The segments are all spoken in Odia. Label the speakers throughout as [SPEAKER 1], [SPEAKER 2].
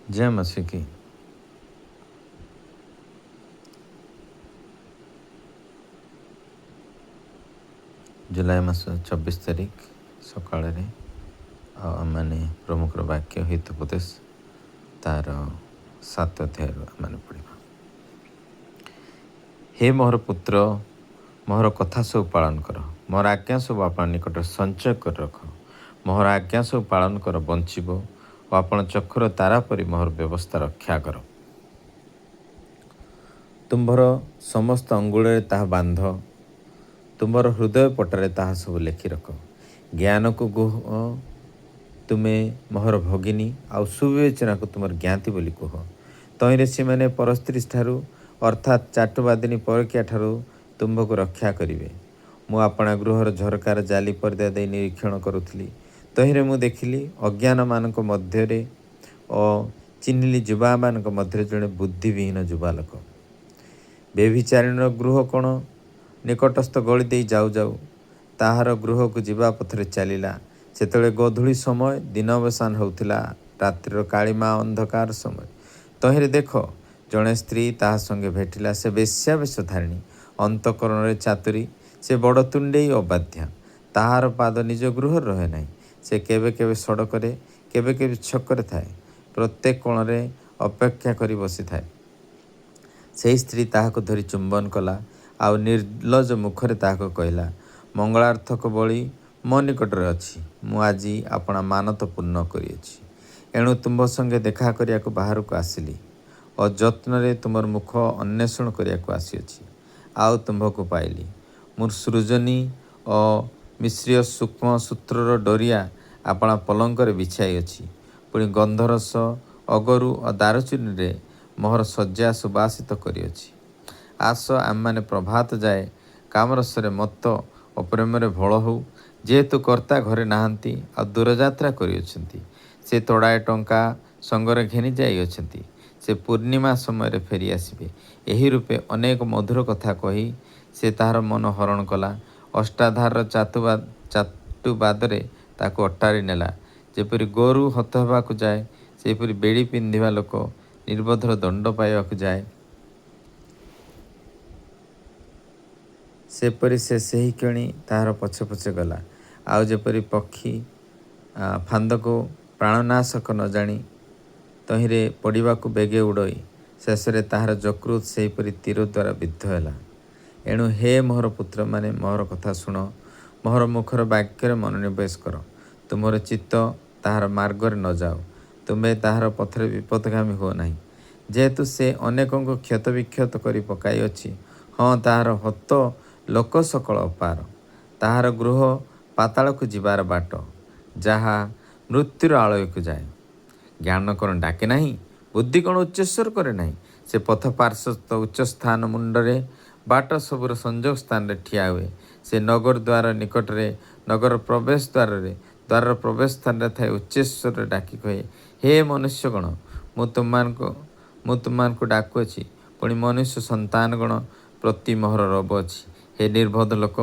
[SPEAKER 1] जय मसीह की। जुलाई मास 24 तारिख सकाल आने प्रमुखर वाक्य हितोपदेश तार 7 अध्याय आने पढ़ा। हे मोहर पुत्र, मोहर कथा सब पालन कर, मोर आज्ञा सब आपण निकट संचय कर रख। मोहर आज्ञा सब पालन कर बंचब और आपण चक्षुर तारा परी मोहर व्यवस्था रक्षा कर। तुम्भर समस्त अंगुल ताहा बांध, तुमर हृदय पटरे ताहा सब लेखि रख। ज्ञान को गुह तुम्हें मोहर भगिनी आउ सुविवेचना को तुमर ज्ञाति बोली कह। तहिरे से मैंने परस्त्री ठारू अर्थात चाटुबादिनी परकिया ठारू तुम्भको रक्षा करिवे। मु आपणा गृहर झरकार जाली पर्दा दे निरीक्षण करुथली, तहिरे मु देखिली अज्ञान मानक मध्यरे और चिन्हिली युवा मानक मध्यरे जड़े बुद्धिविहीन युवा लोक। बेभिचारिणीर गृह कौन निकटस्थ गली दे जाऊ जाऊ ताहार गृह को जीवा पथरे चलिला। सेतबेले गोधूली समय दिन अवसान होउथिला, रात्रिर कालीमा अंधकार समय। तहिरे देख जड़े स्त्री ताहा संगे भेटिला, से वेश्यावेशधारिणी, अंतकरण चातुरी, से बड़ तुंडेई अबाध्या। ताहार पाद निज गृह रहे नहीं, से केबे केबे सड़करे केबे केबे छकरे थाए, प्रत्येक कोणरे अपेक्षा करी बसी थाए। से स्त्री ताहाको धरी चुंबन कला आउ निर्लज मुखरे ताहाको कहला, मंगलार्थक बळी मो निकटरे अछि, मु आजी आपणा मानत पूर्ण करिअछि। एणु तुम्भ संगे देखा करियाको बाहरको आसिली, और यत्नरे तुमर मुख अन्वेषण करियाको आसिअछि। आउ तुम्भको पाइली। मोर सृजनी और मिश्रीय सूक्ष्म सूत्रर डोरिया आपणा पलंकरे बिछाई अछि। पुणी गंधरस अगरू और दारुचिनी रे मोहर शଯ୍ୟା सुबासित करिअछि। आस आमने प्रभात जाए कामरसरे मत्त और प्रेमरे भोल हो। जेहेतु कर्ता घरे नाहांती आ दूरयात्रा करिअछंती, से तोड़ाए टंका संगरे घेनी जाइअछंती, से पूर्णिमा समय फेरी आसिबे। एही रूपे अनेक मधुर कथा कही से ताहार मन हरण कला। अष्टाधार चाटुबादरे ताको अटारी नेला। जेपरि गोरु हत हेबाकु जाए, सेपरि बेड़ी पिंधिबा लोक निर्बोधर दंड पाइबाकु जाए, सेपरि से सही क्षणी ताहार पछे पछे गला। आउ जेपरि पक्षी फांद को प्राणनाशक न जानी तहिरे पड़ाकू बेगे उड़ई, शेषे ताहार यकृत सेहीपरि तीर द्वारा विद्ध है। एणु हे मोहर पुत्र माने मोहर कथा शुण, मोहर मुखर वाक्य मनोनिवेश कर। तुमर चित्त ताहार मार्गरे न जाओ, तुम्हें ताहार पथरे विपदगामी हो नहीं। जेहेतु से अनेकों क्षत विक्षत करी पकाई अछि, हाँ ताहार हत लोक सकल अपार। ताहार गृह पाताल को जीवार बाट, जहा मृत्युर आलय को जाए। ज्ञान कौन डाके नहीं, बुद्धि कौन उच्चस्वर करे नहीं। से पथ पार्श्वस्थ उच्च स्थान मुंडरे बाट सबुर संजोग स्थान रे ठिया हुए। से नगर द्वार निकटरे नगर प्रवेश द्वार प्रवेश स्थान रे थाए उच्चेश्वर डाकी कहे, हे मनुष्यगण, मु तुमको डाकुअछि। पुणी मनुष्य संतान गण प्रति मोहर रब अछि। हे निर्बोध लोक,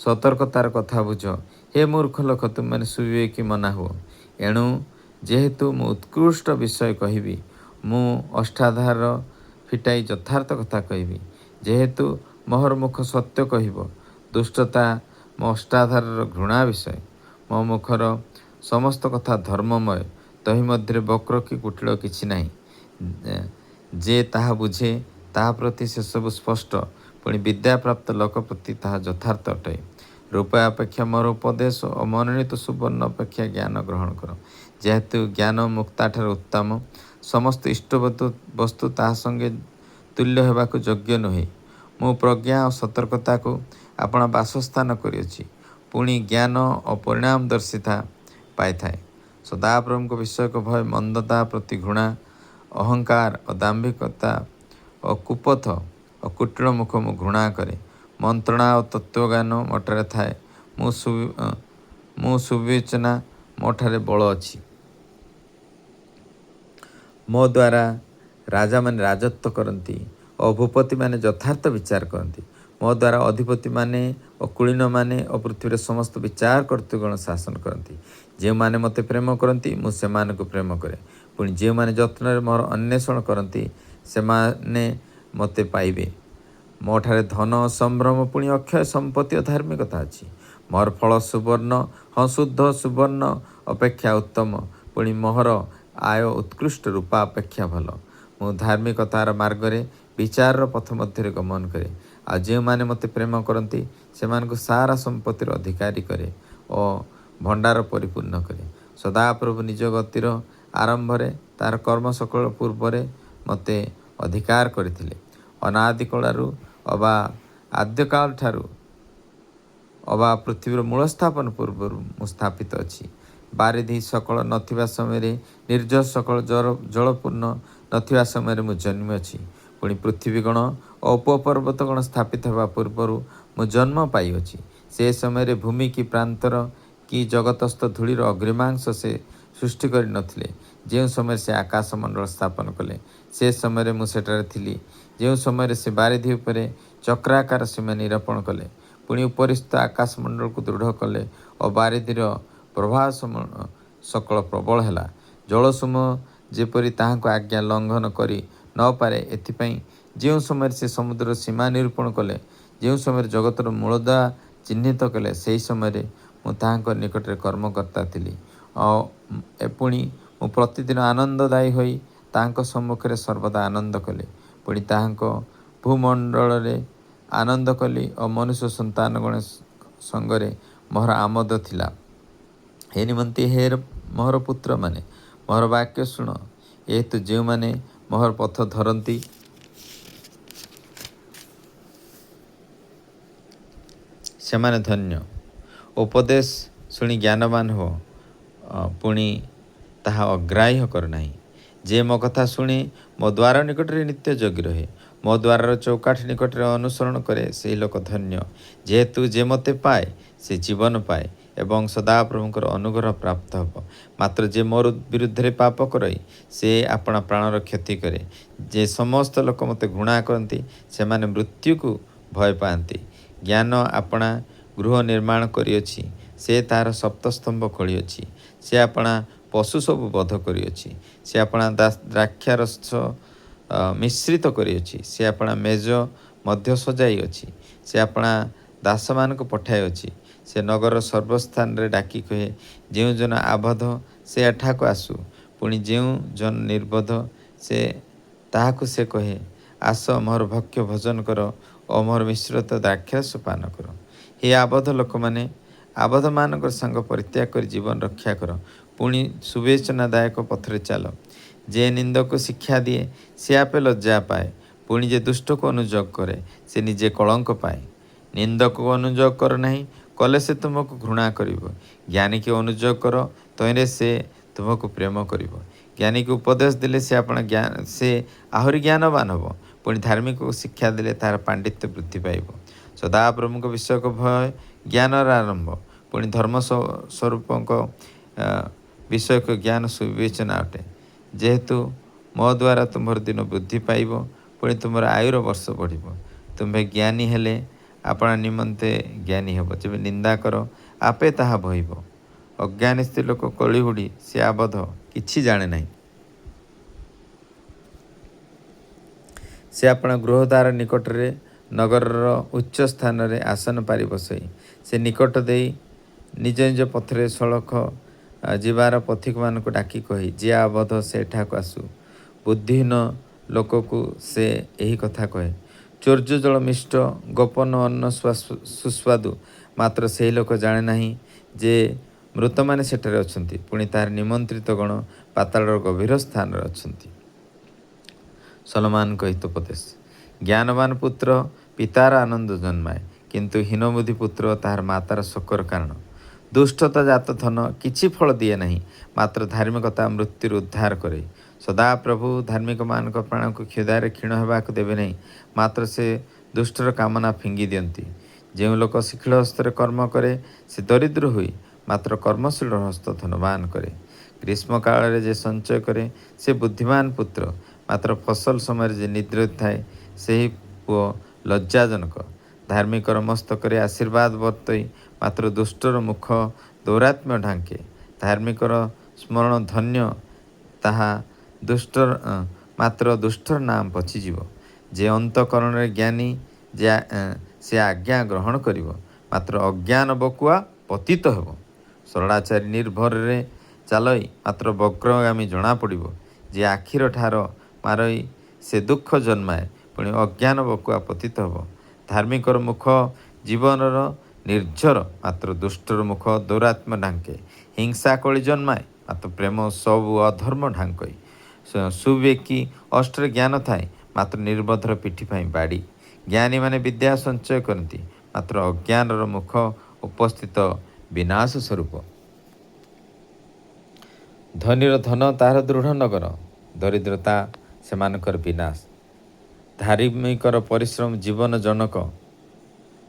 [SPEAKER 1] सतर्कतार कथा बुझ। हे मूर्ख लोक, तुम मैंने सुविवेकी मना हुओ। एणु जेहेतु मु उत्कृष्ट विषय कहबी, मु अष्टाधार फिटाई यथार्थ कथा कहबी। जेहेतु मोहर मुख सत्य कहब, दुष्टता मो अष्टाधार घृणा विषय। मो मुखर समस्त कथा धर्ममय, तहि मध्य वक्र कि कुटिल किछि नाही। जे ताहा बुझे ताहा प्रति से सब स्पष्ट, पुणी विद्या प्राप्त लोक प्रति ताहा यथार्थ अटे। रूपा अपेक्षा मोर उपदेश और मनोनीत सुवर्ण अपेक्षा ज्ञान ग्रहण कर। जेहेतु ज्ञान मुक्ता ठार उत्तम, समस्त इष्ट वस्तु ताहा संगे तुल्य हेबाकु योग्य नुहे। मु प्रज्ञा और सतर्कता को अपना बासस्थान करिअछि, पुणी ज्ञान और परिणाम दर्शिता पाई थाए। सदाप्रभु को विषय को भय, मंदता प्रति घृणा, अहंकार और दाम्भिकता और कुपथ और कुटिल मुख मु घृणा करे। मंत्रणा और तत्वज्ञान मोठारे थाए, मु सुविवेचना मोठारे बल अछि। मो द्वारा राजा माने राजत्व करती और भूपति माने यथार्थ विचार करती। मो द्वारा अधिपति माने और कुलीन माने और पृथ्वी समस्त विचार कर्तृगण शासन करती। जो माने मते प्रेम करती, मु सेमानकु प्रेम करे। ପୁଣି ଯେଉଁମାନେ ଯତ୍ନରେ ମୋର ଅନ୍ୱେଷଣ କରନ୍ତି ସେମାନେ ମୋତେ ପାଇବେ। ମୋ ଠାରେ ଧନ ସମ୍ଭ୍ରମ ପୁଣି ଅକ୍ଷୟ ସମ୍ପତ୍ତି ଓ ଧାର୍ମିକତା ଅଛି। ମୋର ଫଳ ସୁବର୍ଣ୍ଣ, ହଁ ଶୁଦ୍ଧ ସୁବର୍ଣ୍ଣ ଅପେକ୍ଷା ଉତ୍ତମ, ପୁଣି ମୋହର ଆୟ ଉତ୍କୃଷ୍ଟ ରୂପା ଅପେକ୍ଷା ଭଲ। ମୁଁ ଧାର୍ମିକତାର ମାର୍ଗରେ ବିଚାରର ପଥ ମଧ୍ୟରେ ଗମନ କରେ। ଆଉ ଯେଉଁମାନେ ମୋତେ ପ୍ରେମ କରନ୍ତି ସେମାନଙ୍କୁ ସାରା ସମ୍ପତ୍ତିର ଅଧିକାରୀ କରେ ଓ ଭଣ୍ଡାର ପରିପୂର୍ଣ୍ଣ କରେ। ସଦାପ୍ରଭୁ ନିଜ ଗତିର ଆରମ୍ଭରେ ତାର କର୍ମ ସକଳ ପୂର୍ବରେ ମୋତେ ଅଧିକାର କରିଥିଲେ। ଅନାଦି କଳାରୁ ଅବା ଆଦ୍ୟକାଳ ଠାରୁ ଅବା ପୃଥିବୀର ମୂଳ ସ୍ଥାପନ ପୂର୍ବରୁ ମୁଁ ସ୍ଥାପିତ ଅଛି। ବାରିଧି ସକଳ ନଥିବା ସମୟରେ, ନିର୍ଜଳ ସକଳ ଜଳପୂର୍ଣ୍ଣ ନଥିବା ସମୟରେ ମୁଁ ଜନ୍ମିଅଛି। ପୁଣି ପୃଥିବୀଗଣ ଓ ଉପପର୍ବତଗଣ ସ୍ଥାପିତ ହେବା ପୂର୍ବରୁ ମୁଁ ଜନ୍ମ ପାଇଅଛି। ସେ ସମୟରେ ଭୂମି କି ପ୍ରାନ୍ତର କି ଜଗତସ୍ଥ ଧୂଳିର ଅଗ୍ରିମାଂଶ ସେ ସୃଷ୍ଟି କରିନଥିଲେ। ଯେଉଁ ସମୟରେ ସେ ଆକାଶମଣ୍ଡଳ ସ୍ଥାପନ କଲେ ସେ ସମୟରେ ମୁଁ ସେଠାରେ ଥିଲି। ଯେଉଁ ସମୟରେ ସେ ବାରିଧି ଉପରେ ଚକ୍ରାକାର ସୀମା ନିରୂପଣ କଲେ, ପୁଣି ଉପରିସ୍ଥ ଆକାଶମଣ୍ଡଳକୁ ଦୃଢ଼ କଲେ ଓ ବାରିଧିର ପ୍ରବାହ ସକଳ ପ୍ରବଳ ହେଲା। ଜଳସମୂହ ଯେପରି ତାହାଙ୍କ ଆଜ୍ଞା ଲଙ୍ଘନ କରି ନ ପାରେ, ଏଥିପାଇଁ ଯେଉଁ ସମୟରେ ସେ ସମୁଦ୍ରର ସୀମା ନିରୂପଣ କଲେ, ଯେଉଁ ସମୟରେ ଜଗତର ମୂଳଦୁଆ ଚିହ୍ନିତ କଲେ, ସେହି ସମୟରେ ମୁଁ ତାହାଙ୍କ ନିକଟରେ କର୍ମକର୍ତ୍ତା ଥିଲି। ପୁଣି ମୁଁ ପ୍ରତିଦିନ ଆନନ୍ଦଦାୟୀ ହୋଇ ତାହାଙ୍କ ସମ୍ମୁଖରେ ସର୍ବଦା ଆନନ୍ଦ କଲି। ପୁଣି ତାହାଙ୍କ ଭୂମଣ୍ଡଳରେ ଆନନ୍ଦ କଲି ଓ ମନୁଷ୍ୟ ସନ୍ତାନଗଣ ସଙ୍ଗରେ ମୋହର ଆମୋଦ ଥିଲା। ହେ ନିମନ୍ତେ ହେ ମୋହର ପୁତ୍ରମାନେ, ମୋହର ବାକ୍ୟ ଶୁଣ। ଏହେତୁ ଯେଉଁମାନେ ମୋହର ପଥ ଧରନ୍ତି ସେମାନେ ଧନ୍ୟ। ଉପଦେଶ ଶୁଣି ଜ୍ଞାନବାନ ହୁଅ, ପୁଣି ତାହା ଅଗ୍ରାହ୍ୟ କର ନାହିଁ। ଯେ ମୋ କଥା ଶୁଣି ମୋ ଦ୍ୱାର ନିକଟରେ ନିତ୍ୟ ଜଗି ରହେ, ମୋ ଦ୍ୱାରର ଚୌକାଠି ନିକଟରେ ଅନୁସରଣ କରେ, ସେହି ଲୋକ ଧନ୍ୟ। ଯେହେତୁ ଯେ ମୋତେ ପାଏ ସେ ଜୀବନ ପାଏ ଏବଂ ସଦାପ୍ରଭୁଙ୍କର ଅନୁଗ୍ରହ ପ୍ରାପ୍ତ ହେବ। ମାତ୍ର ଯେ ମୋର ବିରୁଦ୍ଧରେ ପାପ କରେ ସେ ଆପଣା ପ୍ରାଣର କ୍ଷତି କରେ। ଯେ ସମସ୍ତ ଲୋକ ମୋତେ ଘୃଣା କରନ୍ତି ସେମାନେ ମୃତ୍ୟୁକୁ ଭୟ ପାଆନ୍ତି। ଜ୍ଞାନ ଆପଣା ଗୃହ ନିର୍ମାଣ କରିଅଛି, ସେ ତାହାର ସପ୍ତସ୍ତମ୍ଭ ଖୋଳିଅଛି। ସେ ଆପଣା ପଶୁ ସବୁ ବଧ କରିଅଛି। ସେ ଆପଣା ଦ୍ରାକ୍ଷାରସ ମିଶ୍ରିତ କରିଅଛି। ସେ ଆପଣା ମେଜ ମଧ୍ୟ ସଜାଇଅଛି। ସେ ଆପଣା ଦାସମାନଙ୍କୁ ପଠାଇଅଛି। ସେ ନଗରର ସର୍ବସ୍ଥାନରେ ଡାକି କହେ, ଯେଉଁ ଜନ ଆବଦ୍ଧ ସେ ଏଠାକୁ ଆସୁ। ପୁଣି ଯେଉଁ ଜନ ନିର୍ବୋଧ ତାହାକୁ ସେ କହେ, ଆସ ମୋର ଭକ୍ଷ୍ୟ ଭୋଜନ କର ଓ ମୋର ମିଶ୍ରିତ ଦ୍ରାକ୍ଷାରସ ପାନ କର। ହେ ଆବଦ୍ଧ ଲୋକମାନେ, ଆବଦ୍ଧମାନଙ୍କର ସାଙ୍ଗ ପରିତ୍ୟାଗ କରି ଜୀବନ ରକ୍ଷା କର। ପୁଣି ସୁବିବେଚନାଦାୟକ ପଥରେ ଚାଲ। ଯେ ନିନ୍ଦକୁ ଶିକ୍ଷା ଦିଏ ସେ ଆପେ ଲଜ୍ଜା ପାଏ, ପୁଣି ଯେ ଦୁଷ୍ଟକୁ ଅନୁଯୋଗ କରେ ସେ ନିଜେ କଳଙ୍କ ପାଏ। ନିନ୍ଦକୁ ଅନୁଯୋଗ କର ନାହିଁ, କଲେ ସେ ତୁମକୁ ଘୃଣା କରିବ। ଜ୍ଞାନୀକି ଅନୁଯୋଗ କର, ତହିଁରେ ସେ ତୁମକୁ ପ୍ରେମ କରିବ। ଜ୍ଞାନୀକୁ ଉପଦେଶ ଦେଲେ ସେ ଆହୁରି ଜ୍ଞାନବାନ ହେବ। ପୁଣି ଧାର୍ମିକକୁ ଶିକ୍ଷା ଦେଲେ ତାହାର ପାଣ୍ଡିତ୍ୟ ବୃଦ୍ଧି ପାଇବ। ସଦାପ୍ରଭୁଙ୍କ ବିଷୟକ ଭୟ ଜ୍ଞାନର ଆରମ୍ଭ। ପୁଣି ଧର୍ମସ୍ୱରୂପଙ୍କ ବିଷୟକ ଜ୍ଞାନ ସୁବିବେଚନା ଅଟେ। ଯେହେତୁ ମୋ ଦ୍ୱାରା ତୁମର ଦିନ ବୃଦ୍ଧି ପାଇବ, ପୁଣି ତୁମର ଆୟୁର ବର୍ଷ ବଢ଼ିବ। ତୁମ୍ଭେ ଜ୍ଞାନୀ ହେଲେ ଆପଣା ନିମନ୍ତେ ଜ୍ଞାନୀ ହେବ। ଯେବେ ନିନ୍ଦା କର ଆପେ ତାହା ବହିବ। ଅଜ୍ଞାନୀ ସ୍ତ୍ରୀ ଲୋକ କଳି ହୁଡ଼ି, ସେ ଆବଦ୍ଧ, କିଛି ଜାଣେ ନାହିଁ। ସେ ଆପଣା ଗୃହଦ୍ୱାର ନିକଟରେ ନଗରର ଉଚ୍ଚ ସ୍ଥାନରେ ଆସନ ପାରି ବସେ। ସେ ନିକଟ ଦେଇ ନିଜ ନିଜ ପଥରେ ସଳଖ ଯିବାର ପଥିକମାନଙ୍କୁ ଡାକି କହେ, ଯିଏ ଆବଦ୍ଧ ସେ ଏଠାକୁ ଆସୁ। ବୁଦ୍ଧିହୀନ ଲୋକକୁ ସେ ଏହି କଥା କହେ, ଚୋର୍ଯ୍ୟ ମିଷ୍ଟ ଗୋପନ ଅନ୍ନ ସୁସ୍ୱାଦୁ, ମାତ୍ର ସେହି ଲୋକ ଜାଣେ ନାହିଁ ଯେ ମୃତମାନେ ସେଠାରେ ଅଛନ୍ତି, ପୁଣି ତାହାର ନିମନ୍ତ୍ରିତ ଗଣ ପାତାଳର ଗଭୀର ସ୍ଥାନରେ ଅଛନ୍ତି। ସଲୋମନଙ୍କ ହିତୋପଦେଶ। ଜ୍ଞାନବାନ ପୁତ୍ର ପିତାର ଆନନ୍ଦ ଜନ୍ମାଏ, କିନ୍ତୁ ହୀନବୁଦ୍ଧି ପୁତ୍ର ତାହାର ମାତାର ଶୋକର କାରଣ। ଦୁଷ୍ଟତା ଜାତ ଧନ କିଛି ଫଳ ଦିଏ ନାହିଁ, ମାତ୍ର ଧାର୍ମିକତା ମୃତ୍ୟୁରୁ ଉଦ୍ଧାର କରେ। ସଦାପ୍ରଭୁ ଧାର୍ମିକମାନଙ୍କ ପ୍ରାଣକୁ କ୍ଷୁଧାରେ କ୍ଷୀଣ ହେବାକୁ ଦେବେ ନାହିଁ, ମାତ୍ର ସେ ଦୁଷ୍ଟର କାମନା ଫିଙ୍ଗି ଦିଅନ୍ତି। ଯେଉଁ ଲୋକ ଶିଖିଳ ହସ୍ତରେ କର୍ମ କରେ ସେ ଦରିଦ୍ର ହୁଏ, ମାତ୍ର କର୍ମଶୀଳ ହସ୍ତ ଧନବାନ କରେ। ଗ୍ରୀଷ୍ମ କାଳରେ ଯେ ସଞ୍ଚୟ କରେ ସେ ବୁଦ୍ଧିମାନ ପୁତ୍ର, ମାତ୍ର ଫସଲ ସମୟରେ ଯେ ନିଦ୍ରିତ ଥାଏ ସେହି ପୁଅ ଲଜ୍ଜାଜନକ। ଧାର୍ମିକର ମସ୍ତକରେ ଆଶୀର୍ବାଦ ବର୍ତ୍ତଇ, ମାତ୍ର ଦୁଷ୍ଟର ମୁଖ ଦୌରାତ୍ମ୍ୟ ଢାଙ୍କେ। ଧାର୍ମିକର ସ୍ମରଣ ଧନ୍ୟ, ତାହା ମାତ୍ର ଦୁଷ୍ଟର ନାମ ପଚିଯିବ। ଯେ ଅନ୍ତଃକରଣରେ ଜ୍ଞାନୀ ସେ ଆଜ୍ଞା ଗ୍ରହଣ କରିବ, ମାତ୍ର ଅଜ୍ଞାନ ବକୁଆ ପତିତ ହେବ। ସରଳାଚାରୀ ନିର୍ଭରରେ ଚାଲଇ ମାତ୍ର ବକ୍ରଗାମୀ ଜଣାପଡ଼ିବ। ଯେ ଆଖିର ଠାର ମାରଇ ସେ ଦୁଃଖ ଜନ୍ମାଏ, ପୁଣି ଅଜ୍ଞାନ ବକୁଆ ପତିତ ହେବ। ଧାର୍ମିକର ମୁଖ ଜୀବନର ନିର୍ଝର, ମାତ୍ର ଦୁଷ୍ଟର ମୁଖ ଦୌରାତ୍ମ୍ୟ ଢାଙ୍କେ। ହିଂସା କଳି ଜନ୍ମାଏ, ମାତ୍ର ପ୍ରେମ ସବୁ ଅଧର୍ମ ଢାଙ୍କଇ। ସୁବିବେକୀ ଅଷ୍ଟରେ ଜ୍ଞାନ ଥାଏ, ମାତ୍ର ନିର୍ବୋଧର ପିଠି ପାଇଁ ବାଡ଼ି। ଜ୍ଞାନୀମାନେ ବିଦ୍ୟା ସଞ୍ଚୟ କରନ୍ତି, ମାତ୍ର ଅଜ୍ଞାନର ମୁଖ ଉପସ୍ଥିତ ବିନାଶ ସ୍ୱରୂପ। ଧନୀର ଧନ ତାହାର ଦୃଢ଼ ନଗର, ଦରିଦ୍ରତା ସେମାନଙ୍କର ବିନାଶ। ଧାର୍ମିକର ପରିଶ୍ରମ ଜୀବନ ଜନକ।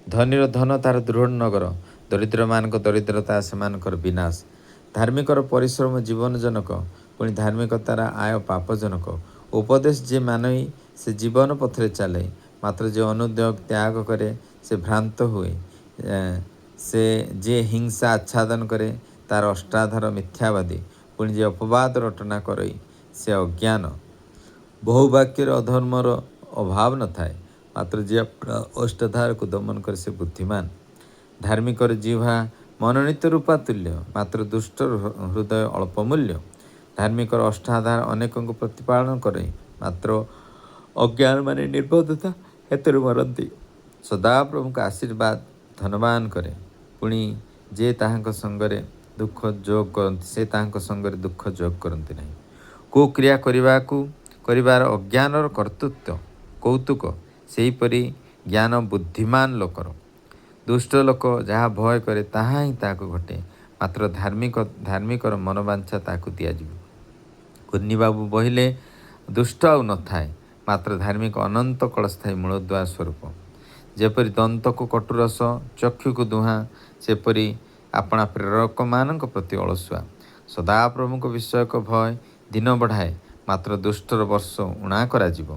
[SPEAKER 1] ଧନୀର ଧନ ତାହାର ଦୃଢ଼ ନଗର, ଦରିଦ୍ରମାନଙ୍କ ଦରିଦ୍ରତା ସେମାନଙ୍କର ବିନାଶ। ଧାର୍ମିକର ପରିଶ୍ରମ ଜୀବନ ଜନକ, ପୁଣି ଧାର୍ମିକତାର ଆୟ ପାପଜନକ। ଉପଦେଶ ଯେ ମାନଇ ସେ ଜୀବନ ପଥରେ ଚାଲେ, ମାତ୍ର ଯେ ଅନୁଦ୍ୟୋଗ ତ୍ୟାଗ କରେ ସେ ଭ୍ରାନ୍ତ ହୁଏ। ସେ ଯେ ହିଂସା ଆଚ୍ଛାଦନ କରେ ତାର ଅଷ୍ଟାଧାର ମିଥ୍ୟାବାଦୀ, ପୁଣି ଯେ ଅପବାଦ ରଟନା କରଇ ସେ ଅଜ୍ଞାନ। ବହୁ ବାକ୍ୟରେ ଅଧର୍ମର ଅଭାବ ନଥାଏ, ମାତ୍ର ଯେ ଅଷ୍ଟାଧାରକୁ ଦମନ କରେ ସେ ବୁଦ୍ଧିମାନ। ଧାର୍ମିକର ଜିହ୍ୱା ମନୋନୀତ ରୂପା ତୁଲ୍ୟ, ମାତ୍ର ଦୁଷ୍ଟର ହୃଦୟ ଅଳ୍ପ ମୂଲ୍ୟ। ଧାର୍ମିକର ଅଷ୍ଟାଧାର ଅନେକଙ୍କୁ ପ୍ରତିପାଳନ କରେ, ମାତ୍ର ଅଜ୍ଞାନମାନେ ନିର୍ବୋଧତା ହେତୁରୁ ମରନ୍ତି। ସଦାପ୍ରଭୁଙ୍କ ଆଶୀର୍ବାଦ ଧନବାନ କରେ, ପୁଣି ଯେ ତାହାଙ୍କ ସଙ୍ଗରେ ଦୁଃଖ ଯୋଗ କରନ୍ତି ସେ ତାହାଙ୍କ ସଙ୍ଗରେ ଦୁଃଖ ଯୋଗ କରନ୍ତି ନାହିଁ। କୁକ୍ରିୟା କରିବାର ଅଜ୍ଞାନର କୌତୁକ, ସେହିପରି ଜ୍ଞାନ ବୁଦ୍ଧିମାନ ଲୋକର। ଦୁଷ୍ଟ ଲୋକ ଯାହା ଭୟ କରେ ତାହା ହିଁ ତାହାକୁ ଘଟେ, ମାତ୍ର ଧାର୍ମିକର ମନବାଞ୍ଛା ତାହାକୁ ଦିଆଯିବ। କୁନ୍ନିବାବୁ ବହିଲେ ଦୁଷ୍ଟ ଆଉ ନଥାଏ, ମାତ୍ର ଧାର୍ମିକ ଅନନ୍ତ କଳସ୍ଥାୟୀ ମୂଳଦୁଆ ସ୍ୱରୂପ। ଯେପରି ଦନ୍ତକୁ କଟୁରସ, ଚକ୍ଷୁକୁ ଦୁହାଁ, ସେପରି ଆପଣା ପ୍ରେରକମାନଙ୍କ ପ୍ରତି ଅଳସୁଆ। ସଦାପ୍ରଭୁଙ୍କ ବିଷୟକ ଭୟ ଦିନ ବଢ଼ାଏ, ମାତ୍ର ଦୁଷ୍ଟର ବର୍ଷ ଊଣା କରାଯିବ।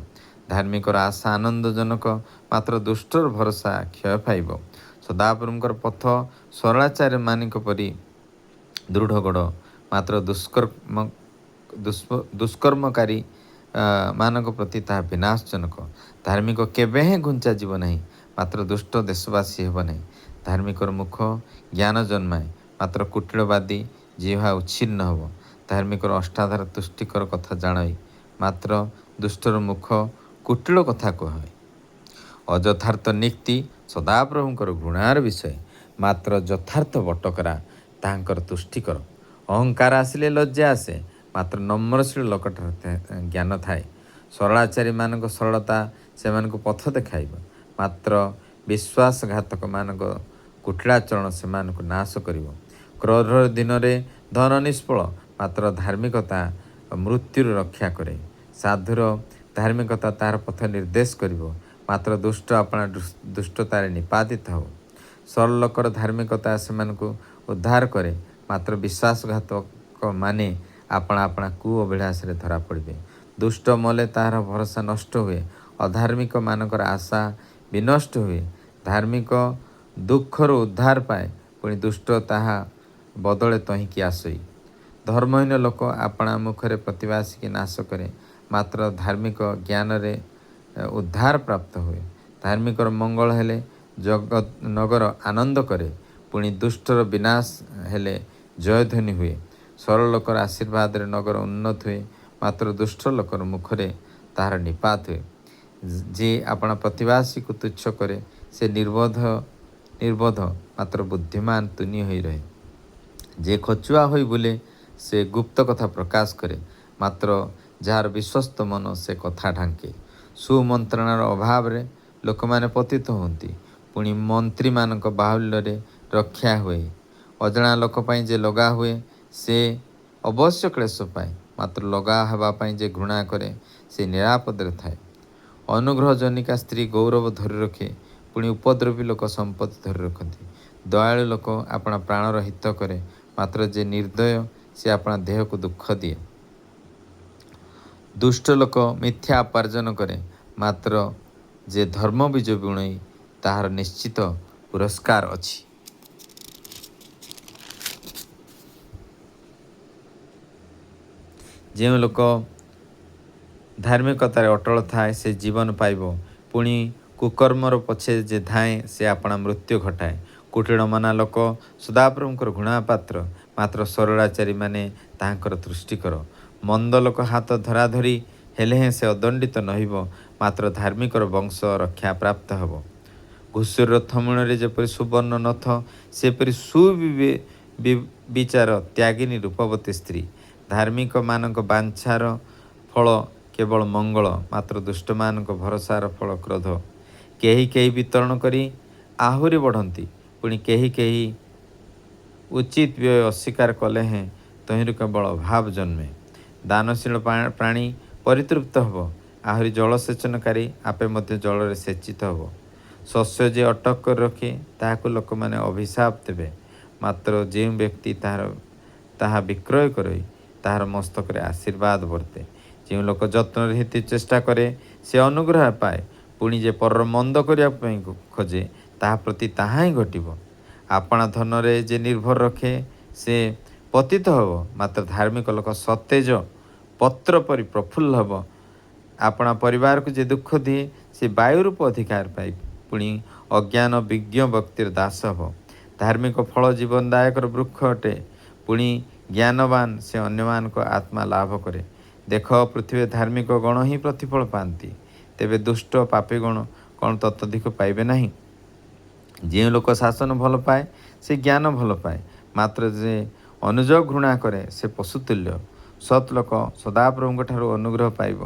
[SPEAKER 1] ଧାର୍ମିକର ଆଶା ଆନନ୍ଦଜନକ, ମାତ୍ର ଦୁଷ୍ଟର ଭରସା କ୍ଷୟ ପାଇବ। ସଦାପ୍ରଭୁଙ୍କର ପଥ ସରଳାଚାରୀମାନଙ୍କ ପରି ଦୃଢ଼ଗଡ଼, ମାତ୍ର ଦୁଷ୍କର୍ମକାରୀ ମାନଙ୍କ ପ୍ରତି ତାହା ବିନାଶଜନକ। ଧାର୍ମିକ କେବେ ହେଁ ଘୁଞ୍ଚା ଯିବ ନାହିଁ, ମାତ୍ର ଦୁଷ୍ଟ ଦେଶବାସୀ ହେବ ନାହିଁ। ଧାର୍ମିକର ମୁଖ ଜ୍ଞାନ ଜନ୍ମାଏ, ମାତ୍ର କୁଟିଳବାଦୀ ଜିହ୍ୱା ଉଚ୍ଛିନ୍ନ ହେବ। ଧାର୍ମିକର ଅଷ୍ଟାଧାର ତୁଷ୍ଟିକର କଥା ଜାଣଇ, ମାତ୍ର ଦୁଷ୍ଟର ମୁଖ କୁଟିଳ କଥା କହେ। ଅଯଥାର୍ଥ ନୀତି ସଦାପ୍ରଭୁଙ୍କର ଘୃଣାର ବିଷୟ, ମାତ୍ର ଯଥାର୍ଥ ବଟକରା ତାହାଙ୍କର ତୁଷ୍ଟିକର। ଅହଙ୍କାର ଆସିଲେ ଲଜ୍ଜା ଆସେ, ମାତ୍ର ନମ୍ରଶୀଳ ଲୋକଠାରେ ଜ୍ଞାନ ଥାଏ। ସରଳାଚାରୀମାନଙ୍କ ସରଳତା ସେମାନଙ୍କୁ ପଥ ଦେଖାଇବ, ମାତ୍ର ବିଶ୍ୱାସଘାତକମାନଙ୍କ କୁଟିଳାଚରଣ ସେମାନଙ୍କୁ ନାଶ କରିବ। କ୍ରୋଧର ଦିନରେ ଧନ ନିଷ୍ଫଳ, ମାତ୍ର ଧାର୍ମିକତା ମୃତ୍ୟୁରୁ ରକ୍ଷା କରେ। ସାଧୁର ଧାର୍ମିକତା ତାହାର ପଥ ନିର୍ଦ୍ଦେଶ କରିବ, ମାତ୍ର ଦୁଷ୍ଟ ଆପଣା ଦୁଷ୍ଟତାରେ ନିପାତିତ ହେବ। ସରଳ ଲୋକର ଧାର୍ମିକତା ସେମାନଙ୍କୁ ଉଦ୍ଧାର କରେ, ମାତ୍ର ବିଶ୍ୱାସଘାତକମାନେ ଆପଣା କୁଅଭିଳାଷରେ ଧରା ପଡ଼ିବେ। ଦୁଷ୍ଟ ମଲେ ତାହାର ଭରସା ନଷ୍ଟ ହୁଏ, ଅଧାର୍ମିକମାନଙ୍କର ଆଶା ବିନଷ୍ଟ ହୁଏ। ଧାର୍ମିକ ଦୁଃଖରୁ ଉଦ୍ଧାର ପାଏ, ପୁଣି ଦୁଷ୍ଟ ତାହା ବଦଳେ ତହିଁକି ଆସଇ। ଧର୍ମହୀନ ଲୋକ ଆପଣା ମୁଖରେ ପ୍ରତିବାସୀକି ନାଶ କରେ, ମାତ୍ର ଧାର୍ମିକ ଜ୍ଞାନରେ ଉଦ୍ଧାର ପ୍ରାପ୍ତ ହୁଏ। ଧାର୍ମିକର ମଙ୍ଗଳ ହେଲେ ନଗର ଆନନ୍ଦ କରେ, ପୁଣି ଦୁଷ୍ଟର ବିନାଶ ହେଲେ ଜୟଧ୍ୱନି ହୁଏ। ସରଳ ଲୋକର ଆଶୀର୍ବାଦରେ ନଗର ଉନ୍ନତ ହୁଏ, ମାତ୍ର ଦୁଷ୍ଟ ଲୋକର ମୁଖରେ ତାହାର ନିପାତ ହୁଏ। ଯେ ଆପଣା ପ୍ରତିବାସୀକୁ ତୁଚ୍ଛ କରେ ସେ ନିର୍ବୋଧ, ମାତ୍ର ବୁଦ୍ଧିମାନ ତୁନି ହୋଇ ରହେ। ଯେ ଖଚୁଆ ହୋଇ ବୁଲେ ସେ ଗୁପ୍ତ କଥା ପ୍ରକାଶ କରେ, ମାତ୍ର ଯାହାର ବିଶ୍ୱସ୍ତ ମନ ସେ କଥା ଢାଙ୍କେ। ସୁମନ୍ତ୍ରଣାର ଅଭାବରେ ଲୋକମାନେ ପତିତ ହୁଅନ୍ତି, ପୁଣି ମନ୍ତ୍ରୀମାନଙ୍କ ବାହୁଲ୍ୟରେ ରକ୍ଷା ହୁଏ। ଅଜଣା ଲୋକ ପାଇଁ ଯେ ଲଗା ହୁଏ ସେ ଅବଶ୍ୟ କ୍ଲେଶ ପାଏ, ମାତ୍ର ଲଗା ହେବା ପାଇଁ ଯେ ଘୃଣା କରେ ସେ ନିରାପଦରେ ଥାଏ। ଅନୁଗ୍ରହଜନିକା ସ୍ତ୍ରୀ ଗୌରବ ଧରି ରଖେ, ପୁଣି ଉପଦ୍ରବୀ ଲୋକ ସମ୍ପତ୍ତି ଧରି ରଖନ୍ତି। ଦୟାଳୁ ଲୋକ ଆପଣା ପ୍ରାଣର ହିତ କରେ, ମାତ୍ର ଯେ ନିର୍ଦ୍ଦୟ ସେ ଆପଣା ଦେହକୁ ଦୁଃଖ ଦିଏ। ଦୁଷ୍ଟ ଲୋକ ମିଥ୍ୟା ଉପାର୍ଜନ କରେ, ମାତ୍ର ଯେ ଧର୍ମ ବୀଜ ବୁଣଇ ତାହାର ନିଶ୍ଚିତ ପୁରସ୍କାର ଅଛି। ଯେଉଁ ଲୋକ ଧାର୍ମିକତାରେ ଅଟଳ ଥାଏ ସେ ଜୀବନ ପାଇବ। ପୁଣି କୁକର୍ମର ପଛେ ଯେ ଧାଏଁ ସେ ଆପଣା ମୃତ୍ୟୁ ଘଟାଏ। କୁଟିଳ ମନା ଲୋକ ସଦାପ୍ରଭୁଙ୍କର ଘୃଣା ପାତ୍ର, ମାତ୍ର ସରଳାଚାରୀମାନେ ତାହାଙ୍କର ତୃଷ୍ଟିକର। ମନ୍ଦ ଲୋକ ହାତ ଧରାଧରି ହେଲେ ହେଁ ସେ ଅଦଣ୍ଡିତ ନହିବ, ମାତ୍ର ଧାର୍ମିକର ବଂଶ ରକ୍ଷା ପ୍ରାପ୍ତ ହେବ। ଘୁଷୁରୀର ଥମୁଣରେ ଯେପରି ସୁବର୍ଣ୍ଣ ନଥ, ସେପରି ସୁବିଚାର ତ୍ୟାଗିନୀ ରୂପବତୀ ସ୍ତ୍ରୀ। ଧାର୍ମିକମାନଙ୍କ ବାଞ୍ଛାର ଫଳ କେବଳ ମଙ୍ଗଳ, ମାତ୍ର ଦୁଷ୍ଟମାନଙ୍କ ଭରସାର ଫଳ କ୍ରୋଧ। କେହି କେହି ବିତରଣ କରି ଆହୁରି ବଢ଼ନ୍ତି, ପୁଣି କେହି କେହି ଉଚିତ ବ୍ୟୟ ଅସ୍ୱୀକାର କଲେ ହେଁ ତହିଁରୁ କେବଳ ଅଭାବ ଜନ୍ମେ। ଦାନଶୀଳ ପ୍ରାଣୀ ପରିତୃପ୍ତ ହେବ, ଆହୁରି ଜଳସେଚନକାରୀ ଆପେ ମଧ୍ୟ ଜଳରେ ସେଚିତ ହେବ। ଶସ୍ୟ ଯେ ଅଟକ କରି ରଖେ ତାହାକୁ ଲୋକମାନେ ଅଭିଶାପ ଦେବେ, ମାତ୍ର ଯେଉଁ ବ୍ୟକ୍ତି ତାହା ବିକ୍ରୟ କରେ ତାହାର ମସ୍ତକରେ ଆଶୀର୍ବାଦ ବର୍ତ୍ତେ। ଯେଉଁ ଲୋକ ଯତ୍ନରେ ହେତୁ ଚେଷ୍ଟା କରେ ସେ ଅନୁଗ୍ରହ ପାଏ, ପୁଣି ଯେ ପରର ମନ୍ଦ କରିବା ପାଇଁ ଖୋଜେ ତାହା ପ୍ରତି ତାହା ହିଁ ଘଟିବ। ଆପଣା ଧନରେ ଯେ ନିର୍ଭର ରଖେ ସେ ପତିତ ହେବ, ମାତ୍ର ଧାର୍ମିକ ଲୋକ ସତେଜ ପତ୍ର ପରି ପ୍ରଫୁଲ୍ଲ ହେବ। ଆପଣା ପରିବାରକୁ ଯେ ଦୁଃଖ ଦିଏ ସେ ବାୟୁ ରୂପ ଅଧିକାର ପାଇ ପୁଣି ଅଜ୍ଞାନ ବିଜ୍ଞ ବ୍ୟକ୍ତିର ଦାସ ହେବ। ଧାର୍ମିକ ଫଳ ଜୀବନଦାୟକର ବୃକ୍ଷ ଅଟେ, ପୁଣି ଜ୍ଞାନବାନ ସେ ଅନ୍ୟମାନଙ୍କ ଆତ୍ମା ଲାଭ କରେ। ଦେଖ, ପୃଥିବୀରେ ଧାର୍ମିକ ଗଣ ହିଁ ପ୍ରତିଫଳ ପାଆନ୍ତି, ତେବେ ଦୁଷ୍ଟ ପାପୀଗଣ କ'ଣ ତତୋଧିକ ପାଇବେ ନାହିଁ? ଯେଉଁ ଲୋକ ଶାସନ ଭଲ ପାଏ ସେ ଜ୍ଞାନ ଭଲ ପାଏ, ମାତ୍ର ଯେ ଅନୁଯୋଗ ଘୃଣା କରେ ସେ ପଶୁତୁଲ୍ୟ। ସତ୍ ଲୋକ ସଦାପ୍ରଭୁଙ୍କ ଠାରୁ ଅନୁଗ୍ରହ ପାଇବ,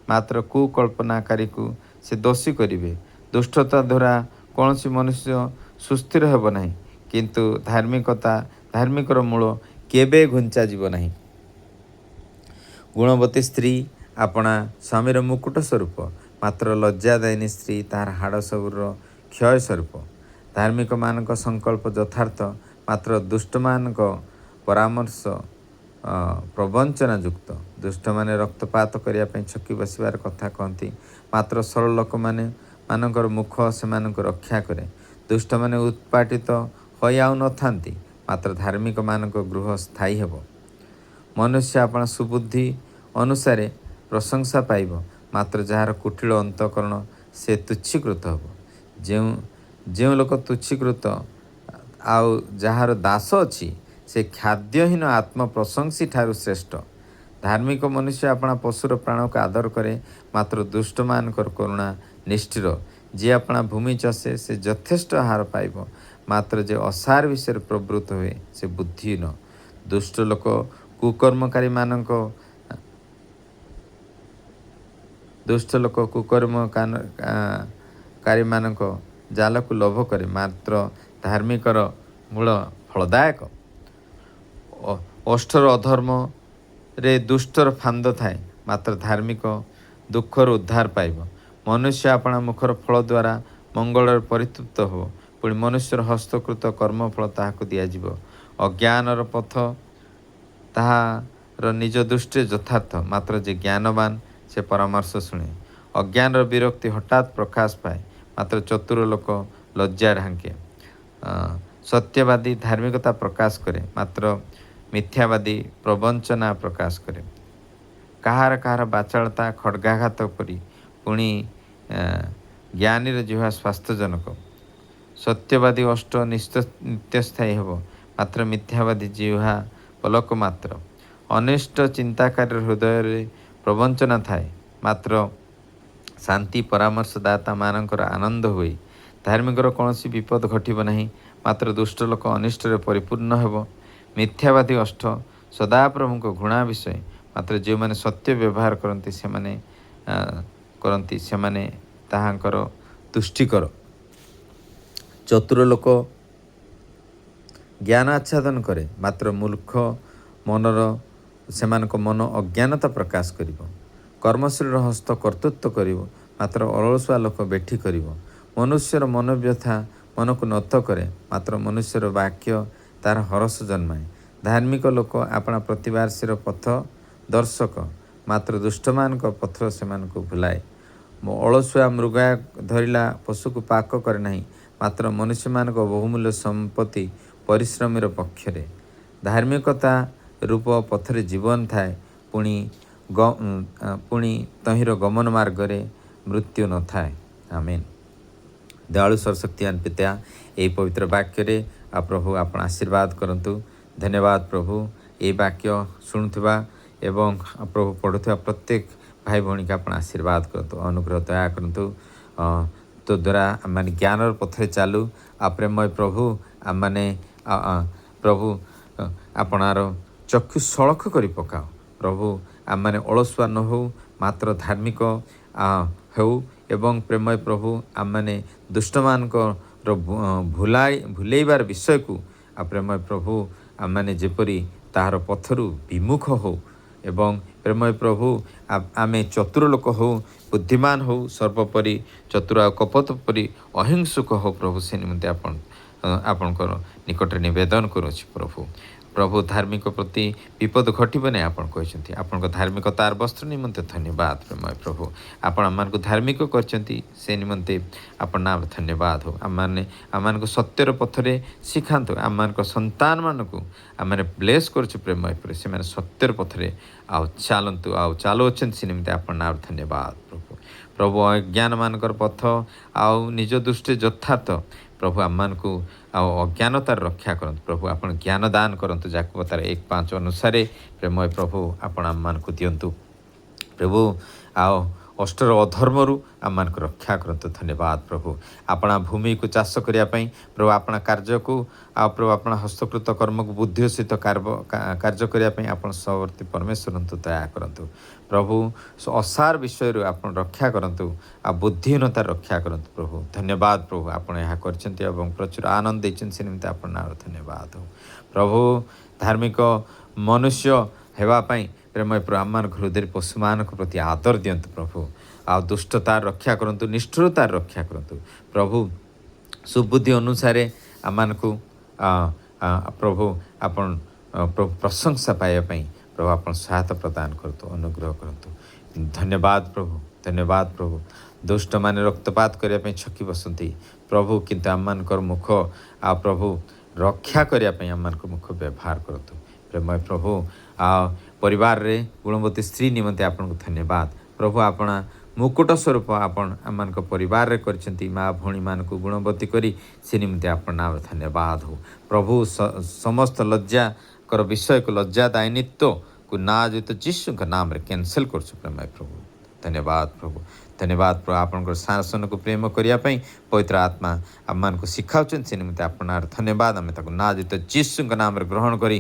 [SPEAKER 1] ମାତ୍ର କୁକଳ୍ପନାକାରୀକୁ ସେ ଦୋଷୀ କରିବେ। ଦୁଷ୍ଟତା ଦ୍ୱାରା କୌଣସି ମନୁଷ୍ୟ ସୁସ୍ଥିର ହେବ ନାହିଁ, କିନ୍ତୁ ଧାର୍ମିକର ମୂଳ କେବେ ଘୁଞ୍ଚାଯିବ ନାହିଁ। ଗୁଣବତୀ ସ୍ତ୍ରୀ ଆପଣା ସ୍ୱାମୀର ମୁକୁଟ ସ୍ୱରୂପ, ମାତ୍ର ଲଜ୍ଜାଦାୟିନୀ ସ୍ତ୍ରୀ ତାହାର ହାଡ଼ ସବୁର କ୍ଷୟ ସ୍ୱରୂପ। ଧାର୍ମିକମାନଙ୍କ ସଂକଳ୍ପ ଯଥାର୍ଥ, ମାତ୍ର ଦୁଷ୍ଟମାନଙ୍କ ପରାମର୍ଶ ପ୍ରବଞ୍ଚନାଯୁକ୍ତ। ଦୁଷ୍ଟମାନେ ରକ୍ତପାତ କରିବା ପାଇଁ ଛକି ବସିବାର କଥା କହନ୍ତି, ମାତ୍ର ସରଳ ଲୋକମାନଙ୍କର ମୁଖ ସେମାନଙ୍କୁ ରକ୍ଷା କରେ। ଦୁଷ୍ଟମାନେ ଉତ୍ପାଟିତ ହୋଇ ଆଉ ନଥାନ୍ତି, ମାତ୍ର ଧାର୍ମିକମାନଙ୍କ ଗୃହ ସ୍ଥାୟୀ ହେବ। ମନୁଷ୍ୟ ଆପଣା ସୁବୁଦ୍ଧି ଅନୁସାରେ ପ୍ରଶଂସା ପାଇବ, ମାତ୍ର ଯାହାର କୁଟିଳ ଅନ୍ତଃକରଣ ସେ ତୁଚ୍ଛୀକୃତ ହେବ। ଯେଉଁ ଲୋକ ତୁଚ୍ଛୀକୃତ ଆଉ ଯାହାର ଦାସ ଅଛି ସେ ଖାଦ୍ୟହୀନ ଆତ୍ମପ୍ରଶଂସୀ ଠାରୁ ଶ୍ରେଷ୍ଠ। ଧାର୍ମିକ ମନୁଷ୍ୟ ଆପଣା ପଶୁର ପ୍ରାଣକୁ ଆଦର କରେ, ମାତ୍ର ଦୁଷ୍ଟମାନଙ୍କର କରୁଣା ନିଷ୍ଠୁର। ଯିଏ ଆପଣା ଭୂମି ଚଷେ ସେ ଯଥେଷ୍ଟ ଆହାର ପାଇବ, ମାତ୍ର ଯେ ଅସାର ବିଷୟରେ ପ୍ରବୃତ୍ତ ହୁଏ ସେ ବୁଦ୍ଧିହୀନ। ଦୁଷ୍ଟ ଲୋକ କୁକର୍ମକାରୀମାନଙ୍କ ଜାଲକୁ ଲୋଭ କରେ, ମାତ୍ର ଧାର୍ମିକର ମୂଳ ଫଳଦାୟକ। ଓଷ୍ଠର ଅଧର୍ମରେ ଦୁଷ୍ଟର ଫାନ୍ଦ ଥାଏ, ମାତ୍ର ଧାର୍ମିକ ଦୁଃଖରୁ ଉଦ୍ଧାର ପାଇବ। ମନୁଷ୍ୟ ଆପଣା ମୁଖର ଫଳ ଦ୍ୱାରା ମଙ୍ଗଳରେ ପରିତୃପ୍ତ ହେବ, ପୁଣି ମନୁଷ୍ୟର ହସ୍ତକୃତ କର୍ମଫଳ ତାହାକୁ ଦିଆଯିବ। ଅଜ୍ଞାନର ପଥ ତାହାର ନିଜ ଦୃଷ୍ଟିରେ ଯଥାର୍ଥ, ମାତ୍ର ଯେ ଜ୍ଞାନବାନ ସେ ପରାମର୍ଶ ଶୁଣେ। ଅଜ୍ଞାନର ବିରକ୍ତି ହଠାତ୍ ପ୍ରକାଶ ପାଏ, ମାତ୍ର ଚତୁର ଲୋକ ଲଜ୍ଜା ଢାଙ୍କେ। ସତ୍ୟବାଦୀ ଧାର୍ମିକତା ପ୍ରକାଶ କରେ, ମାତ୍ର ମିଥ୍ୟାବାଦୀ ପ୍ରବଞ୍ଚନା ପ୍ରକାଶ କରେ। କାହାର ବାଚାଳତା ଖଡ୍ଗାଘାତ ପରି, ପୁଣି ଜ୍ଞାନୀର ଜିହ୍ୱା ସ୍ୱାସ୍ଥ୍ୟଜନକ। ସତ୍ୟବାଦୀ ଓଷ୍ଠ ନିତ୍ୟସ୍ଥାୟୀ ହେବ, ମାତ୍ର ମିଥ୍ୟାବାଦୀ ଜିହ୍ୱା ପଲକ ମାତ୍ର। ଅନିଷ୍ଟ ଚିନ୍ତାକାରୀର ହୃଦୟରେ ପ୍ରବଞ୍ଚନା ଥାଏ, ମାତ୍ର ଶାନ୍ତି ପରାମର୍ଶଦାତାମାନଙ୍କର ଆନନ୍ଦ ହୁଏ। ଧାର୍ମିକର କୌଣସି ବିପଦ ଘଟିବ ନାହିଁ, ମାତ୍ର ଦୁଷ୍ଟ ଲୋକ ଅନିଷ୍ଟରେ ପରିପୂର୍ଣ୍ଣ ହେବ। ମିଥ୍ୟାବାଦୀ ଓଷ୍ଠ ସଦାପ୍ରଭୁଙ୍କ ଘୃଣା ବିଷୟ, ମାତ୍ର ଯେଉଁମାନେ ସତ୍ୟ ବ୍ୟବହାର କରନ୍ତି ସେମାନେ ତାହାଙ୍କର ତୁଷ୍ଟିକର। ଚତୁର ଲୋକ ଜ୍ଞାନ ଆଚ୍ଛାଦନ କରେ, ମାତ୍ର ମୂର୍ଖ ସେମାନଙ୍କ ମନ ଅଜ୍ଞାନତା ପ୍ରକାଶ କରିବ। କର୍ମଶୀଳର ହସ୍ତ କର୍ତ୍ତୃତ୍ୱ କରିବ, ମାତ୍ର ଅଳସୁଆ ଲୋକ ବେଠି କରିବ। ମନୁଷ୍ୟର ମନୋବ୍ୟଥା ମନକୁ ନତ କରେ, ମାତ୍ର ମନୁଷ୍ୟର ବାକ୍ୟ ତାହାର ହରଷ ଜନ୍ମାଏ। ଧାର୍ମିକ ଲୋକ ଆପଣା ପ୍ରତିବାସୀର ପଥ ଦର୍ଶକ, ମାତ୍ର ଦୁଷ୍ଟମାନଙ୍କ ପଥ ସେମାନଙ୍କୁ ଭୁଲାଏ। ଅଳସୁଆ ମୃଗୟା ଧରିଲା ପଶୁକୁ ପାକ କରେ ନାହିଁ, ମାତ୍ର ମନୁଷ୍ୟମାନଙ୍କ ବହୁମୂଲ୍ୟ ସମ୍ପତ୍ତି ପରିଶ୍ରମୀର ପକ୍ଷରେ। ଧାର୍ମିକତା ରୂପ ପଥରେ ଜୀବନ ଥାଏ, ପୁଣି ପୁଣି ତହିଁର ଗମନ ମାର୍ଗରେ ମୃତ୍ୟୁ ନଥାଏ। ଆମେନ୍। ଦୟାଳୁ ସର୍ବଶକ୍ତିମାନ ପିତା, ଏହି ପବିତ୍ର ବାକ୍ୟରେ ପ୍ରଭୁ ଆପଣ ଆଶୀର୍ବାଦ କରନ୍ତୁ। ଧନ୍ୟବାଦ ପ୍ରଭୁ, ଏହି ବାକ୍ୟ ଶୁଣୁଥିବା ଏବଂ ପ୍ରଭୁ ପଢ଼ୁଥିବା ପ୍ରତ୍ୟେକ ଭାଇ ଭଉଣୀକୁ ଆପଣ ଆଶୀର୍ବାଦ କରନ୍ତୁ, ଅନୁଗ୍ରହ ଦୟା କରନ୍ତୁ। ତ ଦ୍ୱାରା ଆମମାନେ ଜ୍ଞାନର ପଥରେ ଚାଲୁ। ପ୍ରେମୟ ପ୍ରଭୁ, ଆମମାନେ ପ୍ରଭୁ ଆପଣାର ଚକ୍ଷୁ ସଳଖ କରି ପକାଅ ପ୍ରଭୁ। ଆମମାନେ ଅଳସୁଆ ନ ହେଉ, ମାତ୍ର ଧାର୍ମିକ ହେଉ ଏବଂ ପ୍ରେମୟ ପ୍ରଭୁ ଆମମାନେ ଦୁଷ୍ଟମାନଙ୍କର ଭୁଲେଇବାର ବିଷୟକୁ ପ୍ରେମୟ ପ୍ରଭୁ ଆମମାନେ ଯେପରି ତାହାର ପଥରୁ ବିମୁଖ ହେଉ ଏବଂ ପ୍ରେମୟ ପ୍ରଭୁ ଆମେ ଚତୁର ଲୋକ ହେଉ, ବୁଦ୍ଧିମାନ ହେଉ, ସର୍ବୋପରି ଚତୁର ଆଉ କପଟ ପରି ଅହିଂସୁକ ହେଉ ପ୍ରଭୁ। ସେ ନିମନ୍ତେ ଆପଣଙ୍କର ନିକଟରେ ନିବେଦନ କରୁଅଛି ପ୍ରଭୁ। ପ୍ରଭୁ ଧାର୍ମିକ ପ୍ରତି ବିପଦ ଘଟିବ ନାହିଁ ଆପଣ କହିଛନ୍ତି। ଆପଣଙ୍କ ଧାର୍ମିକତାର ବସ୍ତ୍ର ନିମନ୍ତେ ଧନ୍ୟବାଦ ପ୍ରେମୟ ପ୍ରଭୁ। ଆପଣ ଆମମାନଙ୍କୁ ଧାର୍ମିକ କରିଛନ୍ତି, ସେ ନିମନ୍ତେ ଆପଣ ନାମ ଧନ୍ୟବାଦ ହଉ। ଆମମାନଙ୍କୁ ସତ୍ୟର ପଥରେ ଶିଖାନ୍ତୁ। ଆମମାନଙ୍କ ସନ୍ତାନମାନଙ୍କୁ ଆମେ ବ୍ଲେସ୍ କରୁଛୁ ପ୍ରେମୟ ପ୍ରଭୁ, ସେମାନେ ସତ୍ୟର ପଥରେ ଚାଲନ୍ତୁ ଚାଲୁଅଛନ୍ତି, ସେ ନିମନ୍ତେ ଆପଣ ନାମ ଧନ୍ୟବାଦ ପ୍ରଭୁ। ପ୍ରଭୁ ଅଜ୍ଞାନମାନଙ୍କର ପଥ ନିଜ ଦୃଷ୍ଟିରେ ଯଥାର୍ଥ ପ୍ରଭୁ ଆମମାନଙ୍କୁ ଅଜ୍ଞାନତାର ରକ୍ଷା କରନ୍ତୁ ପ୍ରଭୁ। ଆପଣ ଜ୍ଞାନ ଦାନ କରନ୍ତୁ ଯାକୋବ ତାର 1:5 ଅନୁସାରେ ପ୍ରେମୟ ପ୍ରଭୁ ଆପଣ ଆମମାନଙ୍କୁ ଦିଅନ୍ତୁ ପ୍ରଭୁ। ଅଷ୍ଟର ଅଧର୍ମରୁ ଆମମାନଙ୍କୁ ରକ୍ଷା କରନ୍ତୁ। ଧନ୍ୟବାଦ ପ୍ରଭୁ। ଆପଣା ଭୂମିକୁ ଚାଷ କରିବା ପାଇଁ ପ୍ରଭୁ, ଆପଣା କାର୍ଯ୍ୟକୁ ପ୍ରଭୁ ଆପଣା ହସ୍ତକୃତ କର୍ମକୁ ବୁଦ୍ଧିର ସହିତ କାର୍ଯ୍ୟ କରିବା ପାଇଁ ଆପଣ ସର୍ବର୍ତ୍ତୀ ପରମେଶ୍ୱରଙ୍କୁ ଦୟା କରନ୍ତୁ ପ୍ରଭୁ। ଅସାର ବିଷୟରୁ ଆପଣ ରକ୍ଷା କରନ୍ତୁ, ବୁଦ୍ଧିହୀନତା ରକ୍ଷା କରନ୍ତୁ ପ୍ରଭୁ। ଧନ୍ୟବାଦ ପ୍ରଭୁ, ଆପଣ ଏହା କରିଛନ୍ତି ଏବଂ ପ୍ରଚୁର ଆନନ୍ଦ ଦେଇଛନ୍ତି, ସେ ନିମନ୍ତେ ଆପଣ ନାଁ ଧନ୍ୟବାଦ ହଉ ପ୍ରଭୁ। ଧାର୍ମିକ ମନୁଷ୍ୟ ହେବା ପାଇଁ ପ୍ରେମୟ ପ୍ରଭୁ ଆମମାନଙ୍କ ହୃଦୟରେ ପଶୁମାନଙ୍କ ପ୍ରତି ଆଦର ଦିଅନ୍ତୁ ପ୍ରଭୁ। ଦୁଷ୍ଟତାର ରକ୍ଷା କରନ୍ତୁ, ନିଷ୍ଠୁରତାର ରକ୍ଷା କରନ୍ତୁ ପ୍ରଭୁ। ସୁବୁଦ୍ଧି ଅନୁସାରେ ଆମମାନଙ୍କୁ ପ୍ରଭୁ ଆପଣ ପ୍ରଭୁ ପ୍ରଶଂସା ପାଇବା ପାଇଁ ପ୍ରଭୁ ଆପଣ ସହାୟତା ପ୍ରଦାନ କରନ୍ତୁ, ଅନୁଗ୍ରହ କରନ୍ତୁ। ଧନ୍ୟବାଦ ପ୍ରଭୁ, ଧନ୍ୟବାଦ ପ୍ରଭୁ। ଦୁଷ୍ଟମାନେ ରକ୍ତପାତ କରିବା ପାଇଁ ଛକି ବସନ୍ତି ପ୍ରଭୁ, କିନ୍ତୁ ଆମମାନଙ୍କର ମୁଖ ପ୍ରଭୁ ରକ୍ଷା କରିବା ପାଇଁ ଆମମାନଙ୍କ ମୁଖ ବ୍ୟବହାର କରନ୍ତୁ ପ୍ରେମୟ ପ୍ରଭୁ। ପରିବାରରେ ଗୁଣବତୀ ସ୍ତ୍ରୀ ନିମନ୍ତେ ଆପଣଙ୍କୁ ଧନ୍ୟବାଦ ପ୍ରଭୁ। ଆପଣ ମୁକୁଟ ସ୍ୱରୂପ ଆପଣ ଆମମାନଙ୍କ ପରିବାରରେ କରିଛନ୍ତି, ମା ଭଉଣୀମାନଙ୍କୁ ଗୁଣବତୀ କରି ସେ ନିମନ୍ତେ ଆପଣ ନାମ ଧନ୍ୟବାଦ ହଉ ପ୍ରଭୁ। ସମସ୍ତ ଲଜ୍ଜାକର ବିଷୟକୁ ଲଜ୍ଜା ଦାୟିତ୍ୱକୁ ନାଜତ ଯୀଶୁଙ୍କ ନାମରେ କ୍ୟାନସେଲ୍ କରୁଛୁ ପ୍ରେମୟ ପ୍ରଭୁ। ଧନ୍ୟବାଦ ପ୍ରଭୁ, ଧନ୍ୟବାଦ ପ୍ରଭୁ। ଆପଣଙ୍କର ଶାସନକୁ ପ୍ରେମ କରିବା ପାଇଁ ପବିତ୍ର ଆତ୍ମା ଆମମାନଙ୍କୁ ଶିଖାଉଛନ୍ତି, ସେ ନିମନ୍ତେ ଆପଣଙ୍କର ଧନ୍ୟବାଦ। ଆମେ ତାକୁ ନାଜିତ ଯୀଶୁଙ୍କ ନାମରେ ଗ୍ରହଣ କରି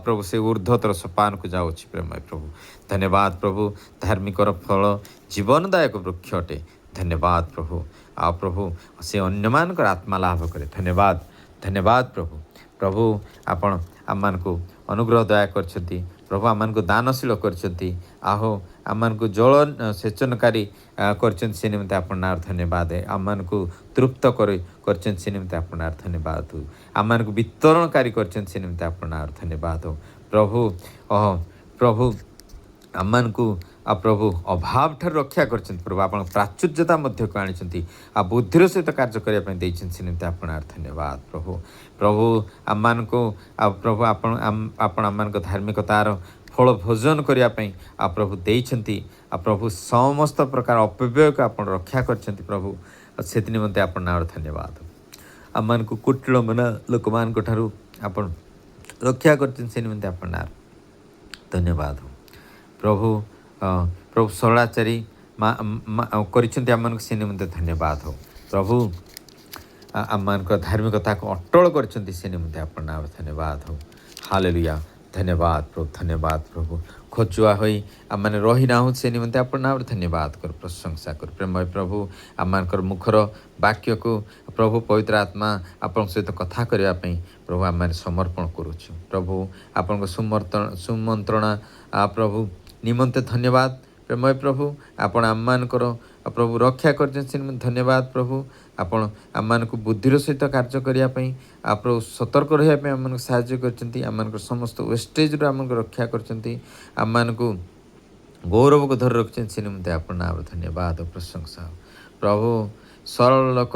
[SPEAKER 1] ପ୍ରଭୁ ସେ ଊର୍ଦ୍ଧ୍ୱତର ସୋପାନକୁ ଯାଉଛି ପ୍ରେମୟ ପ୍ରଭୁ। ଧନ୍ୟବାଦ ପ୍ରଭୁ। ଧାର୍ମିକର ଫଳ ଜୀବନଦାୟକ ବୃକ୍ଷ ଅଟେ। ଧନ୍ୟବାଦ ପ୍ରଭୁ। ପ୍ରଭୁ ସେ ଅନ୍ୟମାନଙ୍କର ଆତ୍ମା ଲାଭ କରେ। ଧନ୍ୟବାଦ, ଧନ୍ୟବାଦ ପ୍ରଭୁ। ପ୍ରଭୁ ଆପଣ ଆମମାନଙ୍କୁ ଅନୁଗ୍ରହ ଦୟା କରିଛନ୍ତି ପ୍ରଭୁ, ଆମମାନଙ୍କୁ ଦାନଶୀଳ କରିଛନ୍ତି, ଆମମାନଙ୍କୁ ଜଳ ସେଚନକାରୀ କରିଛନ୍ତି, ସେ ନିମନ୍ତେ ଆପଣ ନାଁ ଧନ୍ୟବାଦ। ଆମମାନଙ୍କୁ ତୃପ୍ତ କରିଛନ୍ତି, ସେ ନିମନ୍ତେ ଆପଣ ନାଁ ଧନ୍ୟବାଦ। ଆମମାନଙ୍କୁ ବିତରଣକାରୀ କରିଛନ୍ତି, ସେ ନିମନ୍ତେ ଆପଣ ନାଁ ଧନ୍ୟବାଦ ପ୍ରଭୁ। ପ୍ରଭୁ ଆମମାନଙ୍କୁ ପ୍ରଭୁ ଅଭାବ ଠାରୁ ରକ୍ଷା କରିଛନ୍ତି ପ୍ରଭୁ। ଆପଣ ପ୍ରାଚୁର୍ଯ୍ୟତା ମଧ୍ୟକୁ ଆଣିଛନ୍ତି, ବୁଦ୍ଧିର ସହିତ କାର୍ଯ୍ୟ କରିବା ପାଇଁ ଦେଇଛନ୍ତି, ସେ ନିମନ୍ତେ ଆପଣ ଧନ୍ୟବାଦ ପ୍ରଭୁ। ପ୍ରଭୁ ଆମମାନଙ୍କୁ ପ୍ରଭୁ ଆପଣ ଆମମାନଙ୍କ ଧାର୍ମିକତାର ଫଳ ଭୋଜନ କରିବା ପାଇଁ ପ୍ରଭୁ ଦେଇଛନ୍ତି। ପ୍ରଭୁ ସମସ୍ତ ପ୍ରକାର ଅପବ୍ୟୟକୁ ଆପଣ ରକ୍ଷା କରିଛନ୍ତି ପ୍ରଭୁ, ସେଥି ନିମନ୍ତେ ଆପଣ ନାଁ ଧନ୍ୟବାଦ। ଆମମାନଙ୍କୁ କୁଟିଳ ମନା ଲୋକମାନଙ୍କ ଠାରୁ ଆପଣ ରକ୍ଷା କରିଛନ୍ତି, ସେ ନିମନ୍ତେ ଆପଣ ନାଁ ଧନ୍ୟବାଦ ପ୍ରଭୁ। ପ୍ରଭୁ ସରଳାଚାରୀ କରିଛନ୍ତି ଆମମାନଙ୍କୁ, ସେ ନିମନ୍ତେ ଧନ୍ୟବାଦ ହଉ ପ୍ରଭୁ। ଆମମାନଙ୍କ ଧାର୍ମିକତାକୁ ଅଟଳ କରିଛନ୍ତି, ସେ ନିମନ୍ତେ ଆପଣ ନାଁ ଧନ୍ୟବାଦ ହଉ। ହାଲେଲୁୟା, ଧନ୍ୟବାଦ ପ୍ରଭୁ, ଧନ୍ୟବାଦ ପ୍ରଭୁ। ଖଚୁଆ ହୋଇ ଆମମାନେ ରହିନାହୁଁ, ସେ ନିମନ୍ତେ ଆପଣ ନାଁ ଧନ୍ୟବାଦ କରୁ, ପ୍ରଶଂସା କରୁ ପ୍ରେମୟ ପ୍ରଭୁ। ଆମମାନଙ୍କର ମୁଖର ବାକ୍ୟକୁ ପ୍ରଭୁ ପବିତ୍ର ଆତ୍ମା ଆପଣଙ୍କ ସହିତ କଥା କରିବା ପାଇଁ ପ୍ରଭୁ ଆମମାନେ ସମର୍ପଣ କରୁଛୁ ପ୍ରଭୁ। ଆପଣଙ୍କ ସୁମନ୍ତ୍ରଣା ପ୍ରଭୁ ନିମନ୍ତେ ଧନ୍ୟବାଦ ପ୍ରେମୟ ପ୍ରଭୁ। ଆପଣ ଆମମାନଙ୍କର ପ୍ରଭୁ ରକ୍ଷା କରିଛନ୍ତି, ସେ ନିମନ୍ତେ ଧନ୍ୟବାଦ ପ୍ରଭୁ। ଆପଣ ଆମମାନଙ୍କୁ ବୁଦ୍ଧିର ସହିତ କାର୍ଯ୍ୟ କରିବା ପାଇଁ ପ୍ରଭୁ ସତର୍କ ରହିବା ପାଇଁ ଆମମାନଙ୍କୁ ସାହାଯ୍ୟ କରିଛନ୍ତି। ଆମମାନଙ୍କର ସମସ୍ତ ୱେଷ୍ଟେଜରୁ ଆମକୁ ରକ୍ଷା କରିଛନ୍ତି, ଆମମାନଙ୍କୁ ଗୌରବକୁ ଧରି ରଖିଛନ୍ତି, ସେ ନିମନ୍ତେ ଆପଣ ନାଁ ଧନ୍ୟବାଦ ପ୍ରଶଂସା ପ୍ରଭୁ। ସରଳ ଲୋକ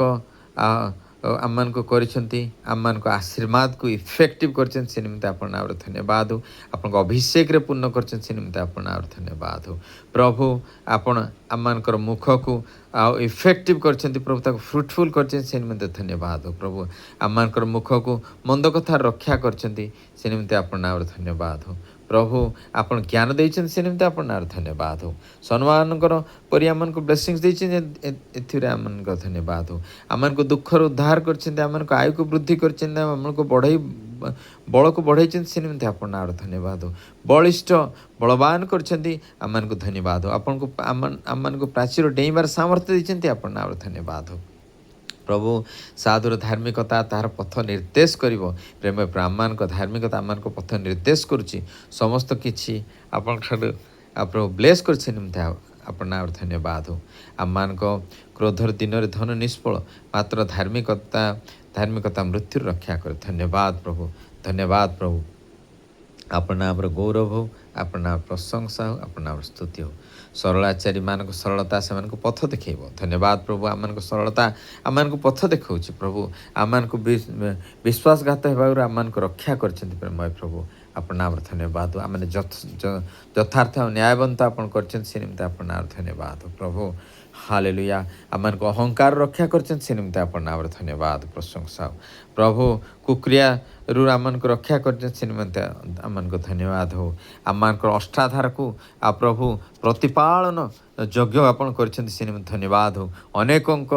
[SPEAKER 1] ଆମମାନଙ୍କୁ କରିଛନ୍ତି, ଆମମାନଙ୍କ ଆଶୀର୍ବାଦକୁ ଇଫେକ୍ଟିଭ୍ କରିଛନ୍ତି, ସେ ନିମିତ୍ତ ଆପଣ ନାଁରେ ଧନ୍ୟବାଦ ହଉ। ଆପଣଙ୍କ ଅଭିଷେକରେ ପୂର୍ଣ୍ଣ କରିଛନ୍ତି, ସେ ନିମିତ୍ତ ଆପଣ ନାଁରେ ଧନ୍ୟବାଦ ହଉ। ପ୍ରଭୁ ଆପଣ ଆମମାନଙ୍କର ମୁଖକୁ ଆଉ ଇଫେକ୍ଟିଭ୍ କରିଛନ୍ତି, ପ୍ରଭୁ ତାକୁ ଫ୍ରୁଟଫୁଲ୍ କରିଛନ୍ତି, ସେ ନିମିତ୍ତ ଧନ୍ୟବାଦ ହଉ। ପ୍ରଭୁ ଆମମାନଙ୍କର ମୁଖକୁ ମନ୍ଦ କଥା ରକ୍ଷା କରିଛନ୍ତି, ସେ ନିମିତ୍ତ ଆପଣ ନାଁରେ ଧନ୍ୟବାଦ ହଉ। ପ୍ରଭୁ ଆପଣ ଜ୍ଞାନ ଦେଇଛନ୍ତି, ସେ ନିମିତ୍ତ ଆପଣ ନାଁରେ ଧନ୍ୟବାଦ ହଉ। ସମ୍ମାନଙ୍କର ପରି ଆମମାନଙ୍କୁ ବ୍ଲେସିଂସ୍ ଦେଇଛନ୍ତି, ଏଥିରେ ଆମମାନଙ୍କ ଧନ୍ୟବାଦ ହଉ। ଆମମାନଙ୍କୁ ଦୁଃଖରୁ ଉଦ୍ଧାର କରିଛନ୍ତି, ଆମମାନଙ୍କୁ ଆୟୁକୁ ବୃଦ୍ଧି କରିଛନ୍ତି, ଆମମାନଙ୍କୁ ବଳକୁ ବଢ଼େଇଛନ୍ତି, ସେ ନିମିତ୍ତ ଆପଣ ନାଁରେ ଧନ୍ୟବାଦ ହଉ। ବଳିଷ୍ଠ ବଳବାନ କରିଛନ୍ତି, ଆମମାନଙ୍କୁ ଧନ୍ୟବାଦ ହଉ। ଆପଣଙ୍କୁ ଆମମାନଙ୍କୁ ପ୍ରାଚୀର ଡେଇଁବାର ସାମର୍ଥ୍ୟ ଦେଇଛନ୍ତି, ଆପଣ ନାଁରେ ଧନ୍ୟବାଦ ହଉ। ପ୍ରଭୁ ସାଧୁର ଧାର୍ମିକତା ତାହାର ପଥ ନିର୍ଦ୍ଦେଶ କରିବ। ପ୍ରେମ ଆମମାନଙ୍କ ଧାର୍ମିକତା ଆମମାନଙ୍କ ପଥ ନିର୍ଦ୍ଦେଶ କରୁଛି। ସମସ୍ତ କିଛି ଆପଣଙ୍କଠାରୁ ପ୍ରଭୁ ବ୍ଲେସ୍ କରିছে ନିମିତ୍ତ ଆପଣ ନାଁରେ ଧନ୍ୟବାଦ ହଉ। ଆମମାନଙ୍କ କ୍ରୋଧର ଦିନରେ ଧନ ନିଷ୍ଫଳ, ମାତ୍ର ଧାର୍ମିକତା ମୃତ୍ୟୁରୁ ରକ୍ଷା କରେ। ଧନ୍ୟବାଦ ପ୍ରଭୁ, ଧନ୍ୟବାଦ ପ୍ରଭୁ। ଆପଣ ନାମର ଗୌରବ ହଉ, ଆପଣ ନାମ ପ୍ରଶଂସା ହଉ, ଆପଣ ନାମର ସ୍ତୁତି ହଉ। ସରଳାଚାରୀମାନଙ୍କ ସରଳତା ସେମାନଙ୍କୁ ପଥ ଦେଖାଇବ। ଧନ୍ୟବାଦ ପ୍ରଭୁ, ଆମମାନଙ୍କ ସରଳତା ଆମମାନଙ୍କୁ ପଥ ଦେଖାଉଛି। ପ୍ରଭୁ ଆମମାନଙ୍କୁ ବିଶ୍ୱାସଘାତ ହେବାରୁ ଆମମାନଙ୍କୁ ରକ୍ଷା କରିଛନ୍ତି। ପ୍ରେମୟ ପ୍ରଭୁ ଆପଣ ନାମର ଧନ୍ୟବାଦ। ଆମେ ଯଥାର୍ଥ ନ୍ୟାୟବନ୍ତ ଆପଣ କରିଛନ୍ତି, ସେ ନିମିତ୍ତ ଆପଣ ନାମର ଧନ୍ୟବାଦ ପ୍ରଭୁ। ହାଲେଲୁୟା। ଆମମାନଙ୍କୁ ଅହଙ୍କାର ରକ୍ଷା କରିଛନ୍ତି, ସେ ନିମିତ୍ତ ଆପଣ ନାମର ଧନ୍ୟବାଦ ପ୍ରଶଂସା। ପ୍ରଭୁ କୁକ୍ରିୟାରୁ ଆମମାନଙ୍କୁ ରକ୍ଷା କରିଛନ୍ତି, ସେ ନିମିତ୍ତ ଆମମାନଙ୍କୁ ଧନ୍ୟବାଦ ହଉ। ଆମମାନଙ୍କର ଅଷ୍ଟାଧାରକୁ ପ୍ରଭୁ ପ୍ରତିପାଳନ ଯୋଗ୍ୟ ଆପଣ କରିଛନ୍ତି, ସେ ନିମିତ୍ତ ଧନ୍ୟବାଦ ହଉ। ଅନେକଙ୍କ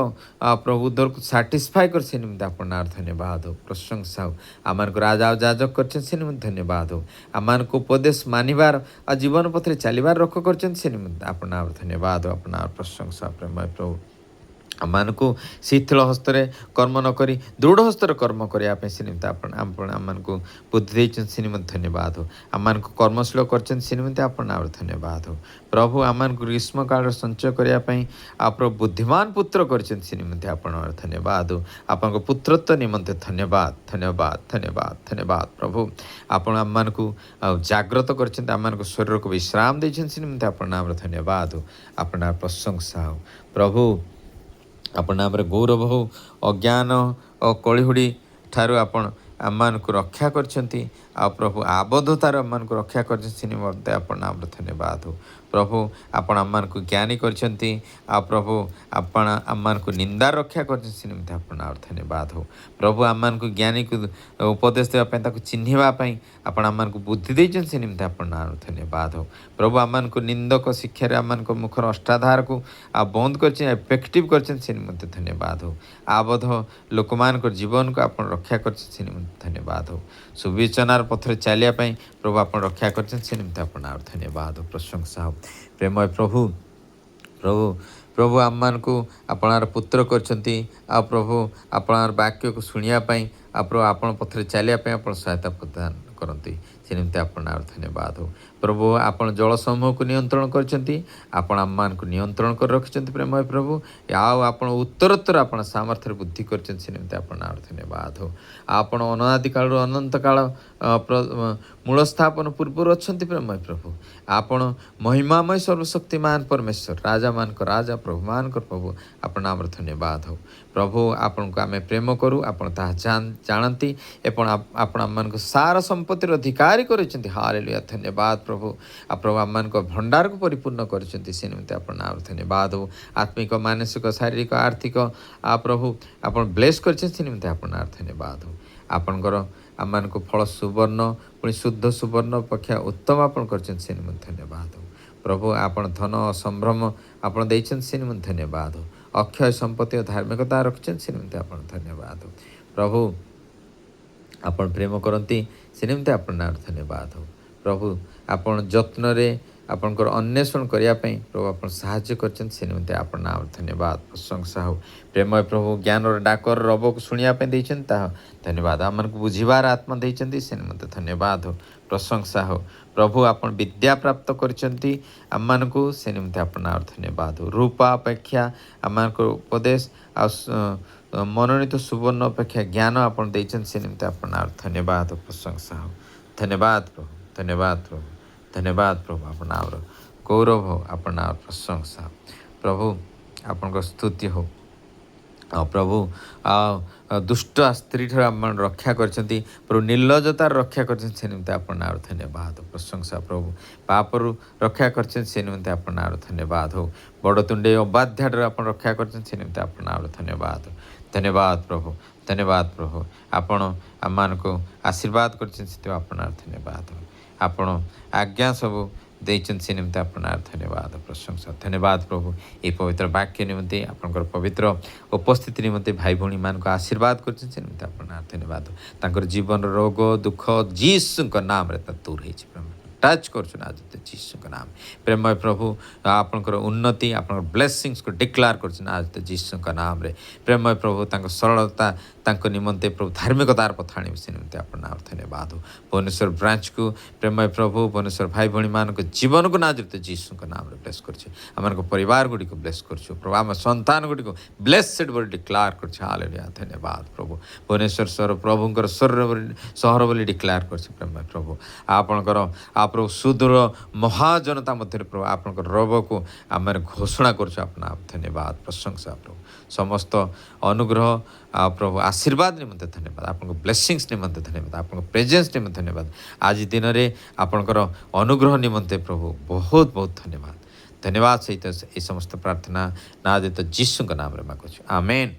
[SPEAKER 1] ପ୍ରଭୁ ଉଦରକୁ ସାଟିସ୍ଫାଏ କରି, ସେ ନିମିତ୍ତ ଆପଣ ନାଁରେ ଧନ୍ୟବାଦ ହଉ ପ୍ରଶଂସା ହଉ। ଆମମାନଙ୍କୁ ରାଜା ଆଉ ଯାଜକ କରିଛନ୍ତି, ସେ ନିମିତ୍ତ ଧନ୍ୟବାଦ ହଉ। ଆମମାନଙ୍କୁ ଉପଦେଶ ମାନିବାର ଆଉ ଜୀବନ ପଥରେ ଚାଲିବାର ରକ୍ଷା କରିଛନ୍ତି, ସେ ନିମିତ୍ତ ଆପଣ ନାଁରେ ଧନ୍ୟବାଦ ହଉ। ଆପଣ ନାଁରେ ପ୍ରଶଂସା ପ୍ରେମୟ ପ୍ରଭୁ। ଆମମାନଙ୍କୁ ଶିଥିଳ ହସ୍ତରେ କର୍ମ ନ କରି ଦୃଢ଼ ହସ୍ତରେ କର୍ମ କରିବା ପାଇଁ ସେ ନିମିତ୍ତ ଆପଣ ଆମମାନଙ୍କୁ ବୁଦ୍ଧି ଦେଇଛନ୍ତି, ସେ ନିମିତ୍ତ ଧନ୍ୟବାଦ ହଉ। ଆମମାନଙ୍କୁ କର୍ମଶୀଳ କରିଛନ୍ତି, ସେ ନିମିତ୍ତ ଆପଣ ନାଁରେ ଧନ୍ୟବାଦ ହଉ। ପ୍ରଭୁ ଆମମାନଙ୍କୁ ଗ୍ରୀଷ୍ମ କାଳରେ ସଞ୍ଚୟ କରିବା ପାଇଁ ପ୍ରଭୁ ବୁଦ୍ଧିମାନ ପୁତ୍ର କରିଛନ୍ତି, ସେ ନିମିତ୍ତ ଆପଣଙ୍କର ଧନ୍ୟବାଦ ହଉ। ଆପଣଙ୍କ ପୁତ୍ରତ୍ୱ ନିମନ୍ତେ ଧନ୍ୟବାଦ, ଧନ୍ୟବାଦ, ଧନ୍ୟବାଦ, ଧନ୍ୟବାଦ। ପ୍ରଭୁ ଆପଣ ଆମମାନଙ୍କୁ ଜାଗ୍ରତ କରିଛନ୍ତି, ଆମମାନଙ୍କ ଶରୀରକୁ ବିଶ୍ରାମ ଦେଇଛନ୍ତି, ସେ ନିମିତ୍ତ ଆପଣ ନାମରେ ଧନ୍ୟବାଦ ହଉ। ଆପଣ ପ୍ରଶଂସା ହଉ। ପ୍ରଭୁ ଆପଣ ନାମରେ ଗୌରବ ହଉ। ଅଜ୍ଞାନ ଓ କଳିହୁଡ଼ି ଠାରୁ ଆପଣ ଆମମାନଙ୍କୁ ରକ୍ଷା କରିଛନ୍ତି, ଆଉ ପ୍ରଭୁ ଆବଦ୍ଧତାରୁ ଆମମାନଙ୍କୁ ରକ୍ଷା କରିଛନ୍ତି, ସେ ନିମନ୍ତେ ଆପଣ ନାମରେ ଧନ୍ୟବାଦ ହଉ। ପ୍ରଭୁ ଆପଣ ଆମମାନଙ୍କୁ ଜ୍ଞାନୀ କରିଛନ୍ତି, ଆଉ ପ୍ରଭୁ ଆପଣ ଆମମାନଙ୍କୁ ନିନ୍ଦା ରକ୍ଷା କରିଛନ୍ତି, ସେ ନିମନ୍ତେ ଆପଣ ନାମରେ ଧନ୍ୟବାଦ ହଉ। ପ୍ରଭୁ ଆମମାନଙ୍କୁ ଜ୍ଞାନୀକୁ ଉପଦେଶ ଦେବା ପାଇଁ, ତାକୁ ଚିହ୍ନିବା ପାଇଁ ଆପଣ ଆମମାନଙ୍କୁ ବୁଦ୍ଧି ଦେଇଛନ୍ତି, ସେ ନିମନ୍ତେ ଆପଣ ନାମରେ ଧନ୍ୟବାଦ ହଉ। ପ୍ରଭୁ ଆମମାନଙ୍କୁ ନିନ୍ଦକ ଶିକ୍ଷାରେ ଆମମାନଙ୍କ ମୁଖର ଅଷ୍ଟାଧାରକୁ ବନ୍ଦ କରିଛନ୍ତି, ଏଫେକ୍ଟିଭ୍ କରିଛନ୍ତି, ସେ ନିମନ୍ତେ ଧନ୍ୟବାଦ ହଉ। ଆବଦ୍ଧ ଲୋକମାନଙ୍କର ଜୀବନକୁ ଆପଣ ରକ୍ଷା କରିଛନ୍ତି, ସେ ନିମନ୍ତେ ଧନ୍ୟବାଦ ହଉ। ସୁବିଚାର ପଥରେ ଚାଲିବା ପାଇଁ ପ୍ରଭୁ ଆପଣ ରକ୍ଷା କରିଛନ୍ତି, ସେ ନିମନ୍ତେ ଆପଣ ଧନ୍ୟବାଦ ହଉ ପ୍ରଶଂସା ହଉ। ପ୍ରେମୟ ପ୍ରଭୁ ପ୍ରଭୁ ଆମମାନଙ୍କୁ ଆପଣଙ୍କର ପୁତ୍ର କରିଛନ୍ତି, ଆଉ ପ୍ରଭୁ ଆପଣଙ୍କର ବାକ୍ୟକୁ ଶୁଣିବା ପାଇଁ, ଆଉ ପ୍ରଭୁ ଆପଣ ପଥରେ ଚାଲିବା ପାଇଁ ଆପଣ ସହାୟତା ପ୍ରଦାନ କରନ୍ତି, ସେ ନିମନ୍ତେ ଆପଣ ଧନ୍ୟବାଦ ହଉ। ପ୍ରଭୁ ଆପଣ ଜଳ ସମୂହକୁ ନିୟନ୍ତ୍ରଣ କରିଛନ୍ତି, ଆପଣ ଆମମାନଙ୍କୁ ନିୟନ୍ତ୍ରଣ କରି ରଖିଛନ୍ତି। ପ୍ରେମୟ ପ୍ରଭୁ ଆଉ ଆପଣ ଉତ୍ତରୋତ୍ତର ଆପଣ ସାମର୍ଥ୍ୟରେ ବୃଦ୍ଧି କରିଛନ୍ତି, ସେ ନିମନ୍ତେ ଆପଣ ଧନ୍ୟବାଦ ହଉ। ଆପଣ ଅନାଦି କାଳରୁ ଅନନ୍ତ କାଳ ମୂଳ ସ୍ଥାପନ ପୂର୍ବରୁ ଅଛନ୍ତି। ପ୍ରେମୟ ପ୍ରଭୁ ଆପଣ ମହିମାମୟ ସର୍ବଶକ୍ତିମାନ ପରମେଶ୍ୱର, ରାଜାମାନଙ୍କ ରାଜା, ପ୍ରଭୁମାନଙ୍କର ପ୍ରଭୁ, ଆପଣ ନାମରେ ଧନ୍ୟବାଦ ହଉ। ପ୍ରଭୁ ଆପଣଙ୍କୁ ଆମେ ପ୍ରେମ କରୁ, ଆପଣ ତାହା ଜାଣନ୍ତି ଏବଂ ଆପଣ ଆମମାନଙ୍କୁ ସାର ସମ୍ପତ୍ତିର ଅଧିକାରୀ କରିଛନ୍ତି। ହାଲେଲୁୟା। ଧନ୍ୟବାଦ ପ୍ରଭୁ। ପ୍ରଭୁ ଆମମାନଙ୍କ ଭଣ୍ଡାରକୁ ପରିପୂର୍ଣ୍ଣ କରିଛନ୍ତି, ସେ ନିମନ୍ତେ ଆପଣ ନାମରେ ଧନ୍ୟବାଦ ହଉ। ଆତ୍ମିକ, ମାନସିକ, ଶାରୀରିକ, ଆର୍ଥିକ ପ୍ରଭୁ ଆପଣ ବ୍ଲେସ୍ କରିଛନ୍ତି, ସେ ନିମନ୍ତେ ଆପଣ ଧନ୍ୟବାଦ ହଉ। ଆପଣଙ୍କର ଆମମାନଙ୍କୁ ଫଳ ସୁବର୍ଣ୍ଣ, ପୁଣି ଶୁଦ୍ଧ ସୁବର୍ଣ୍ଣ ଅପେକ୍ଷା ଉତ୍ତମ ଆପଣ କରିଛନ୍ତି, ସେ ନିମନ୍ତେ ଧନ୍ୟବାଦ ହଉ। ପ୍ରଭୁ ଆପଣ ଧନ ସମ୍ଭ୍ରମ ଆପଣ ଦେଇଛନ୍ତି, ସେ ନିମନ୍ତେ ଧନ୍ୟବାଦ ହଉ। ଅକ୍ଷୟ ସମ୍ପତ୍ତି ଓ ଧାର୍ମିକତା ରଖିଛନ୍ତି, ସେ ନିମନ୍ତେ ଆପଣ ଧନ୍ୟବାଦ ହଉ। ପ୍ରଭୁ ଆପଣ ପ୍ରେମ କରନ୍ତି, ସେ ନିମନ୍ତେ ଆପଣ ନାଁରେ ଧନ୍ୟବାଦ ହଉ। ପ୍ରଭୁ ଆପଣ ଯତ୍ନରେ ଆପଣଙ୍କର ଅନ୍ୱେଷଣ କରିବା ପାଇଁ ପ୍ରଭୁ ଆପଣ ସାହାଯ୍ୟ କରିଛନ୍ତି, ସେ ନିମନ୍ତେ ଆପଣ ନାଁରେ ଧନ୍ୟବାଦ ପ୍ରଶଂସା ହଉ। ପ୍ରେମୟ ପ୍ରଭୁ ଜ୍ଞାନର ଡାକର ରବକୁ ଶୁଣିବା ପାଇଁ ଦେଇଛନ୍ତି, ତାହା ଧନ୍ୟବାଦ। ଆମମାନଙ୍କୁ ବୁଝିବାର ଆତ୍ମା ଦେଇଛନ୍ତି, ସେ ନିମନ୍ତେ ଧନ୍ୟବାଦ ହଉ ପ୍ରଶଂସା ହଉ। ପ୍ରଭୁ ଆପଣ ବିଦ୍ୟା ପ୍ରାପ୍ତ କରିଛନ୍ତି ଆମମାନଙ୍କୁ, ସେ ନିମନ୍ତେ ଆପଣ ନାଁରେ ଧନ୍ୟବାଦ ହଉ। ରୂପା ଅପେକ୍ଷା ଆମମାନଙ୍କର ଉପଦେଶ ଆଉ ମନୋନୀତ ସୁବର୍ଣ୍ଣ ଅପେକ୍ଷା ଜ୍ଞାନ ଆପଣ ଦେଇଛନ୍ତି, ସେ ନିମନ୍ତେ ଆପଣ ନାଁରେ ଧନ୍ୟବାଦ ପ୍ରଶଂସା ହଉ। ଧନ୍ୟବାଦ ପ୍ରଭୁ, ଧନ୍ୟବାଦ ପ୍ରଭୁ, ଧନ୍ୟବାଦ ପ୍ରଭୁ। ଆପଣ ନାଁର ଗୌରବ ହଉ, ଆପଣ ନାଁର ପ୍ରଶଂସା। ପ୍ରଭୁ ଆପଣଙ୍କ ସ୍ତୁତି ହଉ। प्रभु दुष्ट स्त्री ठार आप रक्षा करछंती प्रभु निर्लजतार रक्षा करछन से निमित्त आपन नाम धन्यवाद प्रशंसा प्रभु पापरु रक्षा करछन से निमित्त आपन नाम धन्यवाद हो बड़ तुंडे अबाध्या ठार आपन रक्षा करछन से निमित्त आपन नाम धन्यवाद धन्यवाद प्रभु आपण आम को आशीर्वाद करछन से आपन नाम धन्यवाद आपण आज्ञा सब देचन से निमित्त आपनार धन्यवाद प्रशंसा धन्यवाद प्रभु ये पवित्र वाक्य निमंते आपनकर पवित्र उपस्थिति निमंते भाई भौणी मान को आशीर्वाद करछन से निमित्त आपनार धन्यवाद तांकर जीवन रोग दुख जीसु नाम रे दूर होइछि प्रभु टच करछन आज जीसु नाम प्रेमय प्रभु आपनकर उन्नति आपनकर ब्लेसिंग्स को डिक्लेयर करछन आज जीसु नाम रे प्रेमय प्रभु तांकर सरलता तांको निमंते प्रभु धार्मिकतार पथाणी विषय निमंते आपन नाम धन्यवाद हो भुवनेश्वर ब्रांच को प्रेमय प्रभु भुवनेश्वर भाई भौणी मान को जीवन को नाजरते जीसु नाम रे ब्लेस करछे आम परिवार गुडी को ब्लेस करछु प्रभु आम संतान गुडी को ब्लेसेड बोली डिक्लेयर करछे हालेलुया धन्यवाद प्रभु भुवनेश्वर सर प्रभुंकर सहर बोली डिक्लेयर करछे प्रेमय प्रभु आपनकर आप प्रभु सुदूर महाजनता मध्य प्रभु आपनकर रब को आम घोषणा करछु आपना धन्यवाद प्रशंसा प्रभु समस्त अनुग्रह प्रभु आशीर्वाद निमंते धन्यवाद आपन ब्लेसिंग्स निमंते धन्यवाद आपन प्रेजेंस निमंते धन्यवाद आज दिन रे आपनकर अनुग्रह निमंते प्रभु बहुत बहुत धन्यवाद धन्यवाद सहित ये समस्त प्रार्थना ना जीसु नाम रे मागुछु आमेन।